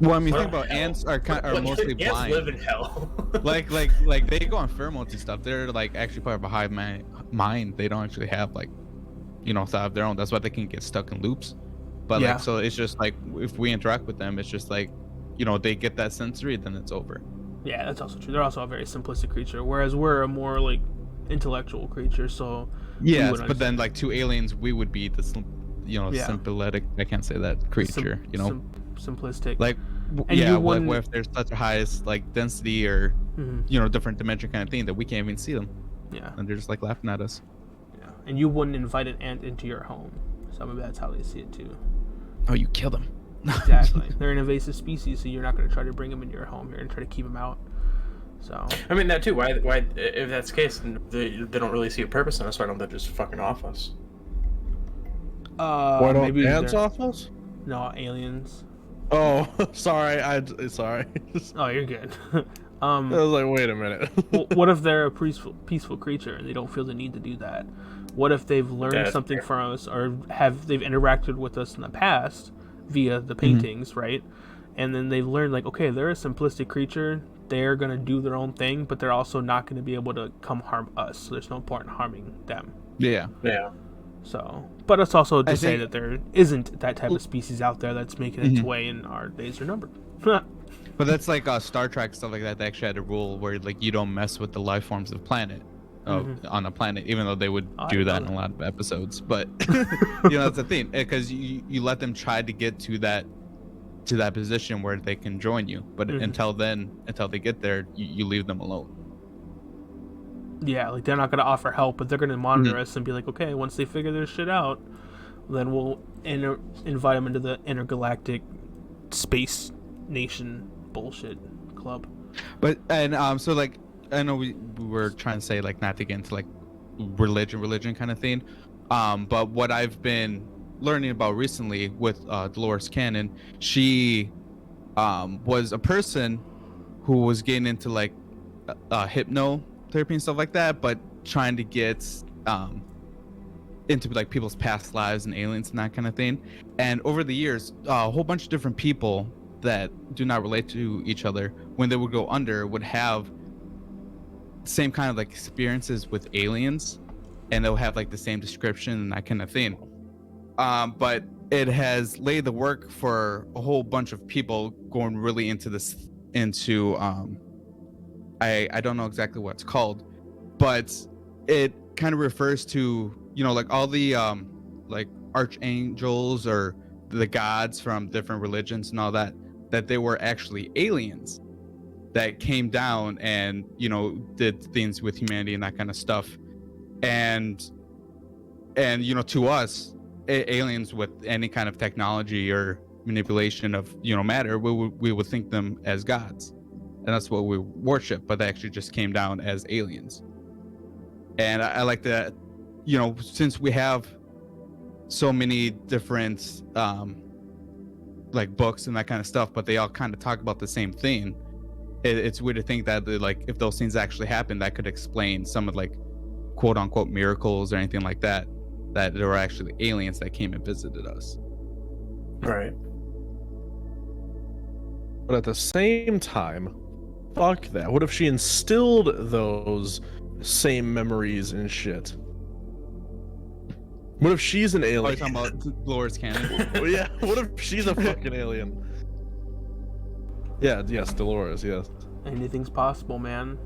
Speaker 2: Well, I mean, think about ants are mostly blind.
Speaker 3: Ants live in hell.
Speaker 2: like they go on pheromones and stuff. They're, like, actually part of a hive mind. They don't actually have, like, you know, thought of their own. That's why they can get stuck in loops. But like, so it's just like, if we interact with them, it's just like, you know, they get that sensory, then it's over.
Speaker 5: Yeah, that's also true. They're also a very simplistic creature, whereas we're a more like intellectual creature. So
Speaker 2: Yes, but then like to aliens, we would be the sympathetic. I can't say that creature.
Speaker 5: Simplistic.
Speaker 2: Like what if there's such a highest like density or different dimension kind of thing that we can't even see them?
Speaker 5: Yeah,
Speaker 2: and they're just like laughing at us.
Speaker 5: Yeah, and you wouldn't invite an ant into your home, so maybe that's how they see it too.
Speaker 2: Oh, you kill them.
Speaker 5: Exactly. They're an invasive species, so you're not going to try to bring them into your home. You're going to try to keep them out. So
Speaker 3: I mean that too. Why if that's the case, then they don't really see a purpose in us. Why don't they just fucking off us?
Speaker 1: Why don't
Speaker 5: maybe
Speaker 1: ants off us?
Speaker 5: No, aliens.
Speaker 1: Oh, sorry. Sorry.
Speaker 5: Oh, you're good.
Speaker 1: I was like, wait a minute.
Speaker 5: What if they're a peaceful creature and they don't feel the need to do that? What if they've learned something from us, or they've interacted with us in the past via the paintings, right? And then they've learned, like, okay, they're a simplistic creature. They're going to do their own thing, but they're also not going to be able to come harm us. So there's no point in harming them.
Speaker 2: Yeah.
Speaker 5: So, but it's also to say that there isn't that type of species out there that's making its way, and our days are numbered.
Speaker 2: But that's like Star Trek, stuff like that. They actually had a rule where like you don't mess with the life forms of planet on a planet, even though they would do that in a lot of episodes. But that's the thing, because you let them try to get to that position where they can join you, but until they get there, you leave them alone.
Speaker 5: Yeah, like they're not going to offer help, but they're going to monitor us and be like, okay, once they figure their shit out, then we'll invite them into the intergalactic space nation bullshit club.
Speaker 2: But so like I know we were trying to say like not to get into like religion kind of thing, but what I've been learning about recently with Dolores Cannon, she was a person who was getting into like hypnotherapy and stuff like that, but trying to get into like people's past lives and aliens and that kind of thing. And over the years, a whole bunch of different people that do not relate to each other, when they would go under, would have same kind of like experiences with aliens, and they'll have like the same description and that kind of thing. But it has laid the work for a whole bunch of people going really into this, I don't know exactly what it's called, but it kind of refers to, like all the like archangels or the gods from different religions and all that they were actually aliens that came down and, did things with humanity and that kind of stuff. And to us, aliens with any kind of technology or manipulation of, matter, we would think them as gods. And that's what we worship, but they actually just came down as aliens. And I like that, since we have so many different like books and that kind of stuff, but they all kind of talk about the same thing, it's weird to think that like if those things actually happened, that could explain some of like quote unquote miracles or anything like that there were actually aliens that came and visited us.
Speaker 3: Right.
Speaker 1: But at the same time, fuck that. What if she instilled those same memories and shit? What if she's an alien?
Speaker 2: Oh, you're talking about Dolores Cannon?
Speaker 1: Well, yeah, what if she's a fucking alien? Yeah, yes, Dolores, yes.
Speaker 5: Anything's possible, man.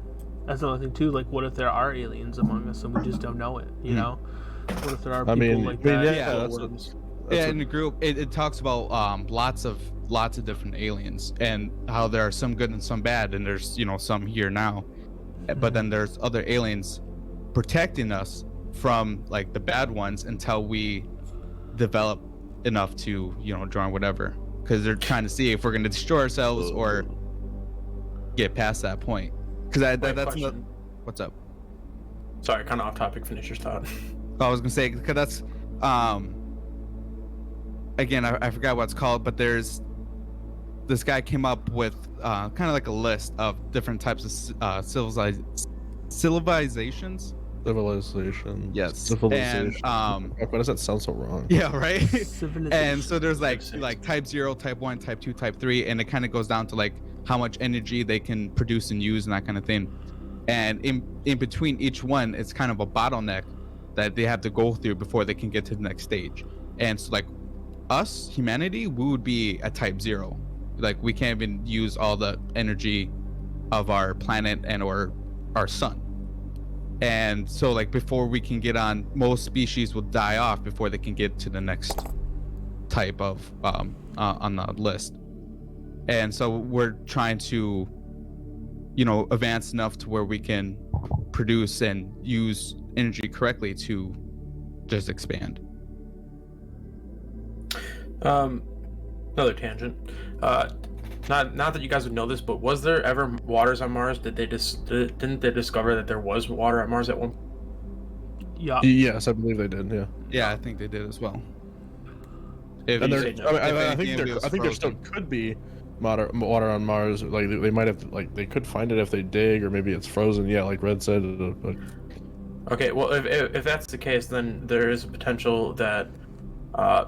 Speaker 5: That's another thing too. Like, what if there are aliens among us and we just don't know it? You know? What if there are people like that?
Speaker 2: In the group, it talks about lots of different aliens and how there are some good and some bad, and there's some here now, but then there's other aliens protecting us from like the bad ones until we develop enough to join whatever, because they're trying to see if we're going to destroy ourselves or get past that point. Because that's what's up.
Speaker 3: Sorry, kind of off topic. Finish your thought.
Speaker 2: I was gonna say, because that's again, I forgot what it's called, but there's this guy came up with kind of like a list of different types of civilizations. Yes.
Speaker 1: Civilization. And, why does that sound so wrong?
Speaker 2: Yeah, right. And so there's like type 0, type 1, type 2, type 3, and it kind of goes down to like how much energy they can produce and use and that kind of thing. And in between each one, it's kind of a bottleneck that they have to go through before they can get to the next stage. And so like us, humanity, we would be at type 0. Like we can't even use all the energy of our planet and or our sun. And so like before we can get on, most species will die off before they can get to the next type of on the list. And so we're trying to, you know, advance enough to where we can produce and use energy correctly to just expand.
Speaker 3: Another tangent. Not that you guys would know this, but was there ever waters on Mars? Didn't they discover that there was water on Mars at one?
Speaker 5: Yeah.
Speaker 1: Yes, I believe they did. Yeah.
Speaker 2: Yeah, I think they did as well.
Speaker 1: And there,
Speaker 3: no.
Speaker 1: I think there still could be water on Mars. Like they might have, like they could find it if they dig, or maybe it's frozen. Yeah, like Red said. But...
Speaker 3: Okay, well, if that's the case, then there is a potential that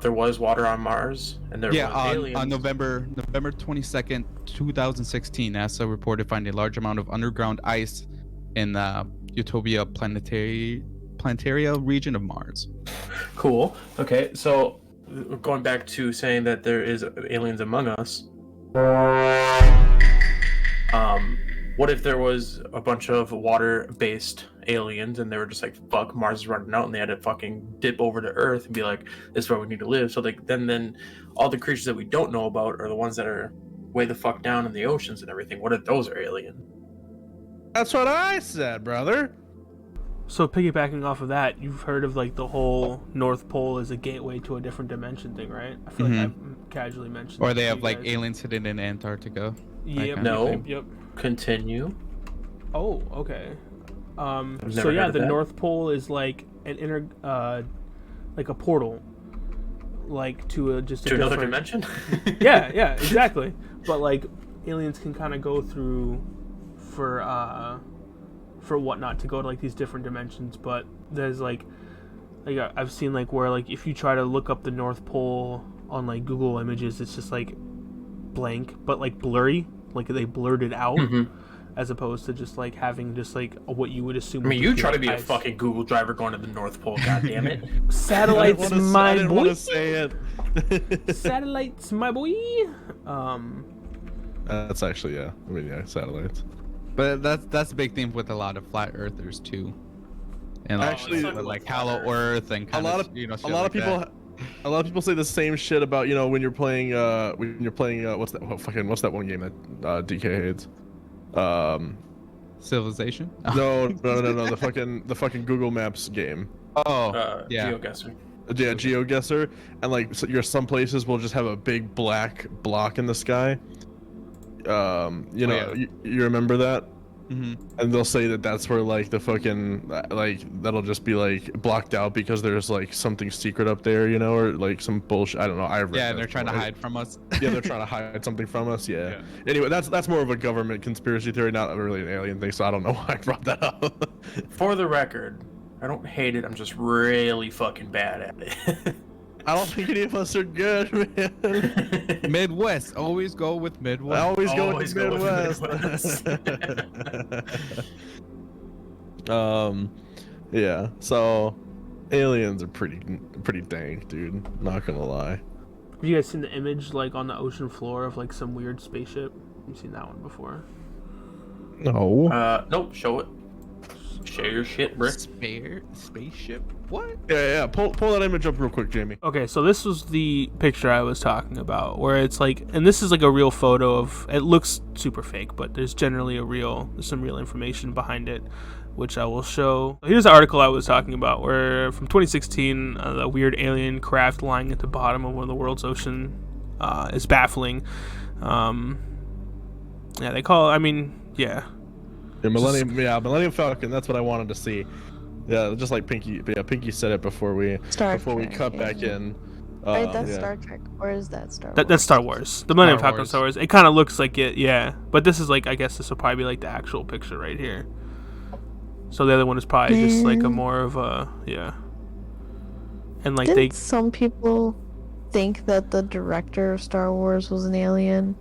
Speaker 3: there was water on Mars, and there was aliens.
Speaker 2: On November 22nd, 2016, NASA reported finding a large amount of underground ice in the Utopia planetaria region of Mars.
Speaker 3: Cool. Okay, so going back to saying that there is aliens among us. What if there was a bunch of water-based aliens and they were just like, fuck, Mars is running out, and they had to fucking dip over to Earth and be like, this is where we need to live. So like then all the creatures that we don't know about are the ones that are way the fuck down in the oceans and everything. What if those are alien?
Speaker 1: That's what I said, brother.
Speaker 5: So piggybacking off of that, you've heard of like the whole North Pole as a gateway to a different dimension thing, right? I feel like I've casually mentioned.
Speaker 2: Or they have like aliens hidden in Antarctica.
Speaker 5: Yep.
Speaker 3: No.
Speaker 5: Yep.
Speaker 3: Continue.
Speaker 5: Oh, okay.
Speaker 3: I've
Speaker 5: So
Speaker 3: never
Speaker 5: yeah,
Speaker 3: heard of
Speaker 5: the
Speaker 3: that.
Speaker 5: North Pole is like an like a portal, like to just a
Speaker 3: To another
Speaker 5: different...
Speaker 3: dimension?
Speaker 5: yeah, exactly. But like aliens can kind of go through for whatnot to go to like these different dimensions. But there's like I've seen like where like if you try to look up the North Pole on like Google Images, it's just like blank, but like blurry, like they blurred it out. As opposed to just like having just like what you would assume.
Speaker 3: I mean, you try to be a fucking Google driver going to the North Pole, goddammit.
Speaker 5: Satellites, my
Speaker 1: I didn't
Speaker 5: boy.
Speaker 1: want to say it.
Speaker 5: Satellites, my boy.
Speaker 1: That's actually, yeah. I mean, yeah, satellites.
Speaker 2: But that's a big thing with a lot of flat earthers too. And
Speaker 1: Actually,
Speaker 2: like hollow Earth and kind
Speaker 1: a lot of people. A lot of people say the same shit about, you know, when you're playing what's that one game that DK hates?
Speaker 2: Civilization?
Speaker 1: No, the fucking Google Maps game.
Speaker 2: Oh, yeah.
Speaker 3: GeoGuessr.
Speaker 1: Yeah, GeoGuessr, and like some places will just have a big black block in the sky. You remember that? Mm-hmm. And they'll say that that's where like the fucking like that'll just be like blocked out because there's like something secret up there, you know, or like some bullshit. I don't know.
Speaker 2: Yeah, they're trying to hide from us.
Speaker 1: Yeah, they're trying to hide something from us. Yeah. Anyway, that's more of a government conspiracy theory, not really an alien thing. So I don't know why I brought that up.
Speaker 3: For the record, I don't hate it. I'm just really fucking bad at it.
Speaker 1: I don't think any of us are good, man.
Speaker 2: Midwest. Always go with Midwest.
Speaker 1: I always go with Midwest. Yeah. So, aliens are pretty dank, dude. Not gonna lie.
Speaker 5: Have you guys seen the image like on the ocean floor of like some weird spaceship? You've seen that one before?
Speaker 1: No.
Speaker 3: Nope. Show it. Share your shit, bro.
Speaker 2: Spaceship? What?
Speaker 1: Yeah. Pull that image up real quick, Jamie.
Speaker 5: Okay, so this was the picture I was talking about, where it's like, and this is like a real photo of. It looks super fake, but there's generally there's some real information behind it, which I will show. Here's the article I was talking about, where from 2016, the weird alien craft lying at the bottom of one of the world's ocean is baffling. Yeah, they call. I mean, yeah.
Speaker 1: Yeah, Millennium Falcon. That's what I wanted to see. Yeah, just like Pinky. Yeah, Pinky said it before we cut back in.
Speaker 4: Right, that's Star Trek, or is that Star Wars?
Speaker 5: That's Star Wars. The Millennium Falcon, Star Wars. It kind of looks like it, yeah. But this is like, I guess this will probably be like the actual picture right here. So the other one is probably just like a more of a, yeah. And like
Speaker 4: Didn't some people think that the director of Star Wars was an alien?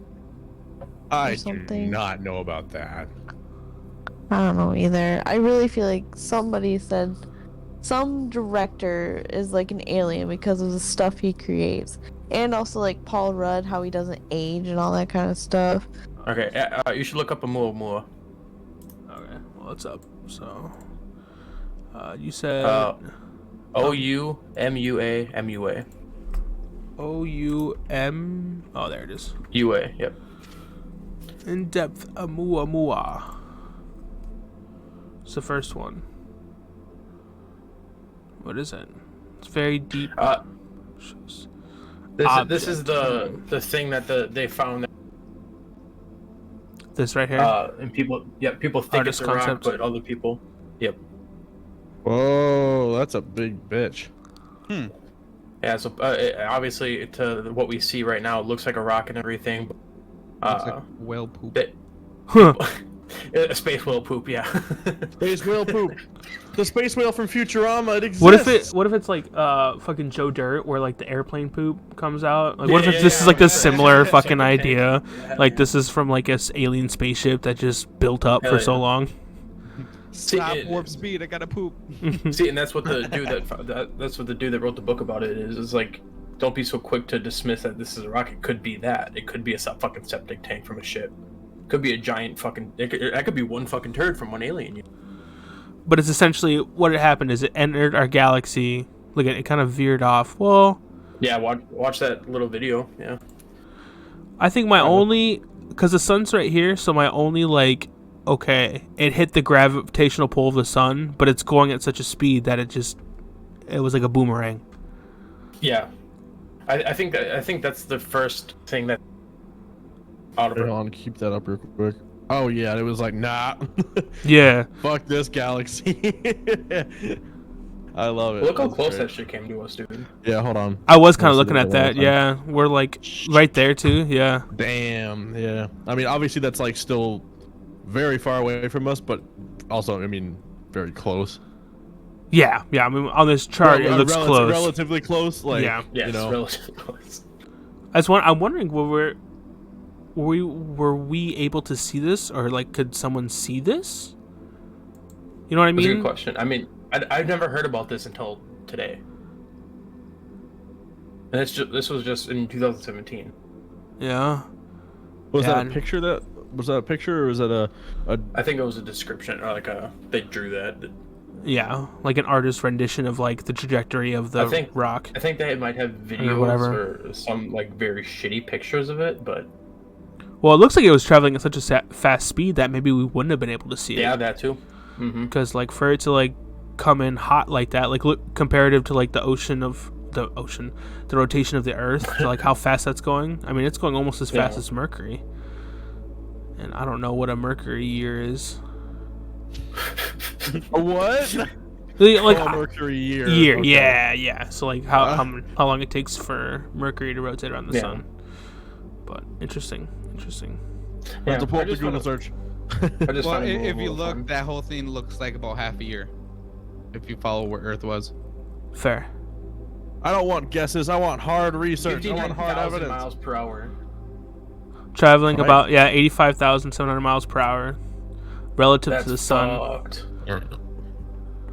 Speaker 1: I do not know about that.
Speaker 4: I don't know either. I really feel like somebody said some director is like an alien because of the stuff he creates. And also like Paul Rudd, how he doesn't age and all that kind of stuff.
Speaker 3: Okay, you should look up a Oumuamua.
Speaker 5: Okay, well it's up. So You said
Speaker 3: OUMUA.
Speaker 5: OUM. Oh, there it is.
Speaker 3: UA. Yep.
Speaker 5: In depth Oumuamua. It's the first one. What is it? It's very deep.
Speaker 3: This is the thing that they found.
Speaker 5: This right here.
Speaker 3: And people think
Speaker 5: Artist
Speaker 3: it's a rock,
Speaker 5: concept.
Speaker 3: but other people. Yep.
Speaker 1: Whoa, that's a big bitch.
Speaker 3: Yeah. So obviously, to what we see right now, it looks like a rock and everything.
Speaker 2: Looks like whale poop.
Speaker 3: A space whale poop. Yeah.
Speaker 1: Space whale poop. The space whale from Futurama. It exists.
Speaker 5: What if it's like fucking Joe Dirt, where like the airplane poop comes out? Like, what if this is like this similar fucking idea? Like this is from like a alien spaceship that just built up for so long.
Speaker 2: Stop warp speed! I gotta poop.
Speaker 3: See, and that's what the dude that's what the dude that wrote the book about it is like, don't be so quick to dismiss that this is a rock. It could be that. It could be a fucking septic tank from a ship. It could be a giant fucking. That could be one fucking turd from one alien.
Speaker 5: But it's essentially what had happened is it entered our galaxy. Look at it, kind of veered off. Well,
Speaker 3: yeah, watch that little video. Yeah.
Speaker 5: I think my only, because the sun's right here, so my only like, okay, it hit the gravitational pull of the sun, but it's going at such a speed that it was like a boomerang.
Speaker 3: Yeah, I think that's the first thing that.
Speaker 1: Hold on, keep that up real quick. Oh yeah, it was like, nah.
Speaker 5: Yeah.
Speaker 1: Fuck this galaxy. I love it.
Speaker 3: Look how close that shit came to us, dude.
Speaker 1: Yeah, hold on.
Speaker 5: I was kind of looking at that. Yeah, we're like right there too. Yeah.
Speaker 1: Damn. Yeah. I mean, obviously that's like still very far away from us, but also, I mean, very close.
Speaker 5: Yeah. Yeah. I mean, on this chart, it looks close.
Speaker 1: Relatively close. Like,
Speaker 3: yeah,
Speaker 1: you know.
Speaker 3: It's relatively close.
Speaker 5: I'm wondering, were we able to see this, or like could someone see this? You know what I mean?
Speaker 3: That's a good question. I mean, I've never heard about this until today, and this was just in 2017.
Speaker 5: Yeah.
Speaker 1: Was that a picture? Was that a picture, or was that a?
Speaker 3: I think it was a description, or like they drew that.
Speaker 5: Yeah, like an artist's rendition of like the trajectory of the rock.
Speaker 3: I think they might have videos or some like very shitty pictures of it, but.
Speaker 5: Well, it looks like it was traveling at such a fast speed that maybe we wouldn't have been able to see it.
Speaker 3: Yeah, that too.
Speaker 5: Because like for it to like come in hot like that, like look comparative to like the rotation of the Earth, to, like how fast that's going. I mean, it's going almost as fast as Mercury. And I don't know what a Mercury year is.
Speaker 1: A what?
Speaker 5: Like
Speaker 1: a Mercury year.
Speaker 5: Okay. Yeah. So like how long it takes for Mercury to rotate around the sun. But interesting.
Speaker 1: Yeah, have to pull up the Google search.
Speaker 2: Well, if you look, that whole thing looks like about half a year. If you follow where Earth was.
Speaker 5: Fair.
Speaker 1: I don't want guesses. I want hard research. I want hard evidence.
Speaker 3: miles per hour.
Speaker 5: Traveling about 85,700 miles per hour, relative to the sun.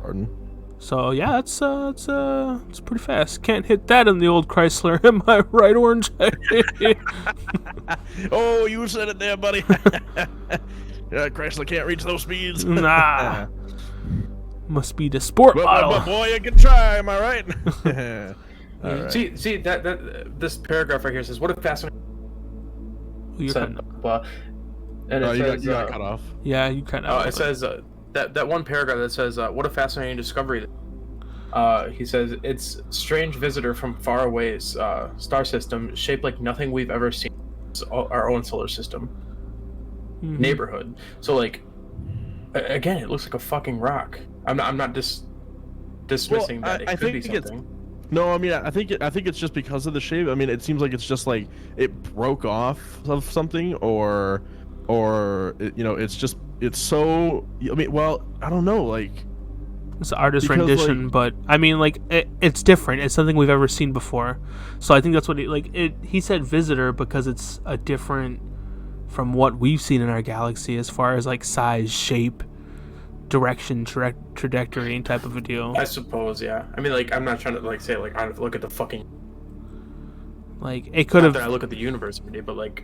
Speaker 1: Pardon.
Speaker 5: So yeah, it's pretty fast. Can't hit that in the old Chrysler. Am I right, Orange?
Speaker 1: Oh, you said it there, buddy. Chrysler can't reach those speeds.
Speaker 5: Nah. Must be the sport model.
Speaker 1: But boy, you can try. Am I right?
Speaker 3: Right. See that this paragraph right here says, "What a fascinating."
Speaker 5: You
Speaker 3: got
Speaker 1: cut off.
Speaker 5: Yeah, you kind of.
Speaker 3: It says that one paragraph that says, "What a fascinating discovery." He says it's strange visitor from far away star system shaped like nothing we've ever seen. Our own solar system neighborhood. So like, again, it looks like a fucking rock. I'm not dismissing that it could be something.
Speaker 1: No, I mean, I think it's just because of the shape. I mean, it seems like it's just like it broke off of something, or it's so. I mean, well, I don't know, like.
Speaker 5: It's an artist rendition, but I mean, like it's different. It's something we've ever seen before, so I think that's what he said visitor because it's a different from what we've seen in our galaxy as far as like size, shape, direction, trajectory, and type of a deal.
Speaker 3: I suppose, yeah. I mean, like, I'm not trying to like say like I look at the fucking.
Speaker 5: Like it could have.
Speaker 3: I look at the universe every day, but like,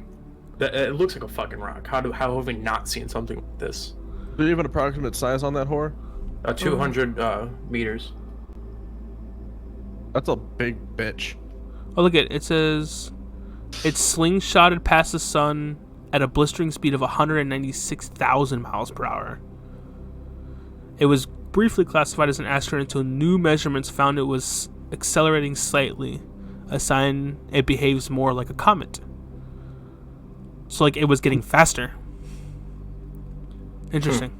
Speaker 3: it looks like a fucking rock. How have we not seen something like this?
Speaker 1: Do you have an approximate size on that whore?
Speaker 3: 200 meters.
Speaker 1: That's a big bitch.
Speaker 5: Oh, look at it. It says it's slingshotted past the sun at a blistering speed of 196,000 miles per hour. It was briefly classified as an asteroid until new measurements found it was accelerating slightly, a sign it behaves more like a comet. So, like, it was getting faster. Interesting.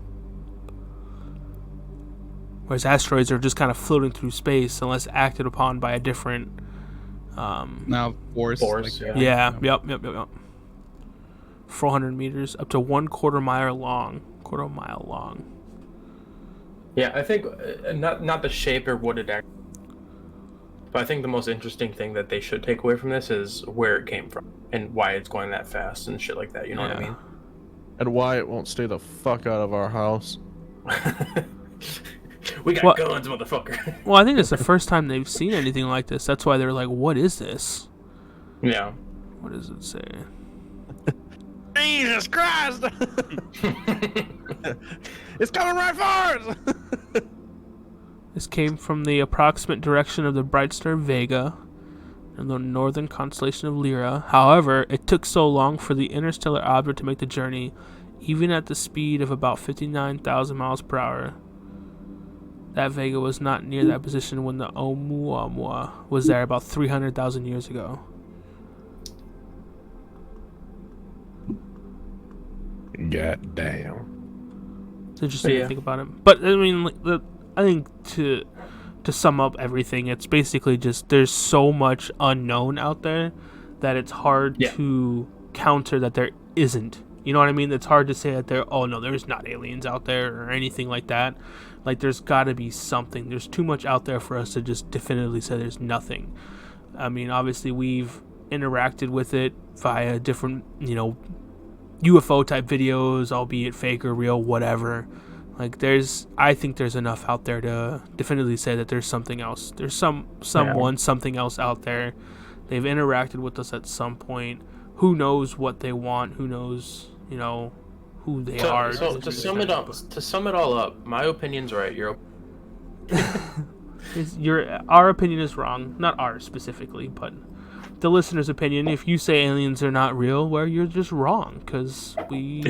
Speaker 5: Whereas asteroids are just kind of floating through space unless acted upon by a different...
Speaker 2: Now, force. Like,
Speaker 5: Yep. 400 meters, up to 1/4 mile long.
Speaker 3: Yeah, I think not the shape or what it actually. But I think the most interesting thing that they should take away from this is where it came from and why it's going that fast and shit like that. You know what I mean?
Speaker 1: And why it won't stay the fuck out of our house.
Speaker 3: We got guns, motherfucker.
Speaker 5: Well, I think it's the first time they've seen anything like this. That's why they're like, what is this?
Speaker 3: Yeah.
Speaker 5: What does it say?
Speaker 1: Jesus Christ! It's coming right for us!
Speaker 5: This came from the approximate direction of the bright star Vega and the northern constellation of Lyra. However, it took so long for the interstellar object to make the journey, even at the speed of about 59,000 miles per hour. That Vega was not near that position when the Oumuamua was there about 300,000 years ago.
Speaker 1: God damn.
Speaker 5: It's interesting to think about it. But, I mean, I think to sum up everything, it's basically just there's so much unknown out there that it's hard to counter that there isn't. You know what I mean? It's hard to say that there's not aliens out there or anything like that. Like, there's got to be something. There's too much out there for us to just definitively say there's nothing. I mean, obviously, we've interacted with it via different, UFO type videos, albeit fake or real, whatever. Like, I think there's enough out there to definitively say that there's something else. There's something else out there. They've interacted with us at some point. Who knows what they want? Who knows, who they are.
Speaker 3: So to sum it all up, my opinion's right.
Speaker 5: Our opinion is wrong. Not ours specifically, but the listener's opinion. If you say aliens are not real, well, you're just wrong, because we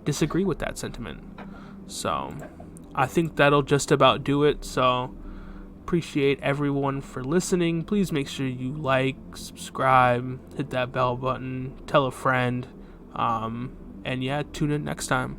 Speaker 5: disagree with that sentiment. So I think that'll just about do it. So appreciate everyone for listening. Please make sure you like, subscribe, hit that bell button, tell a friend, and tune in next time.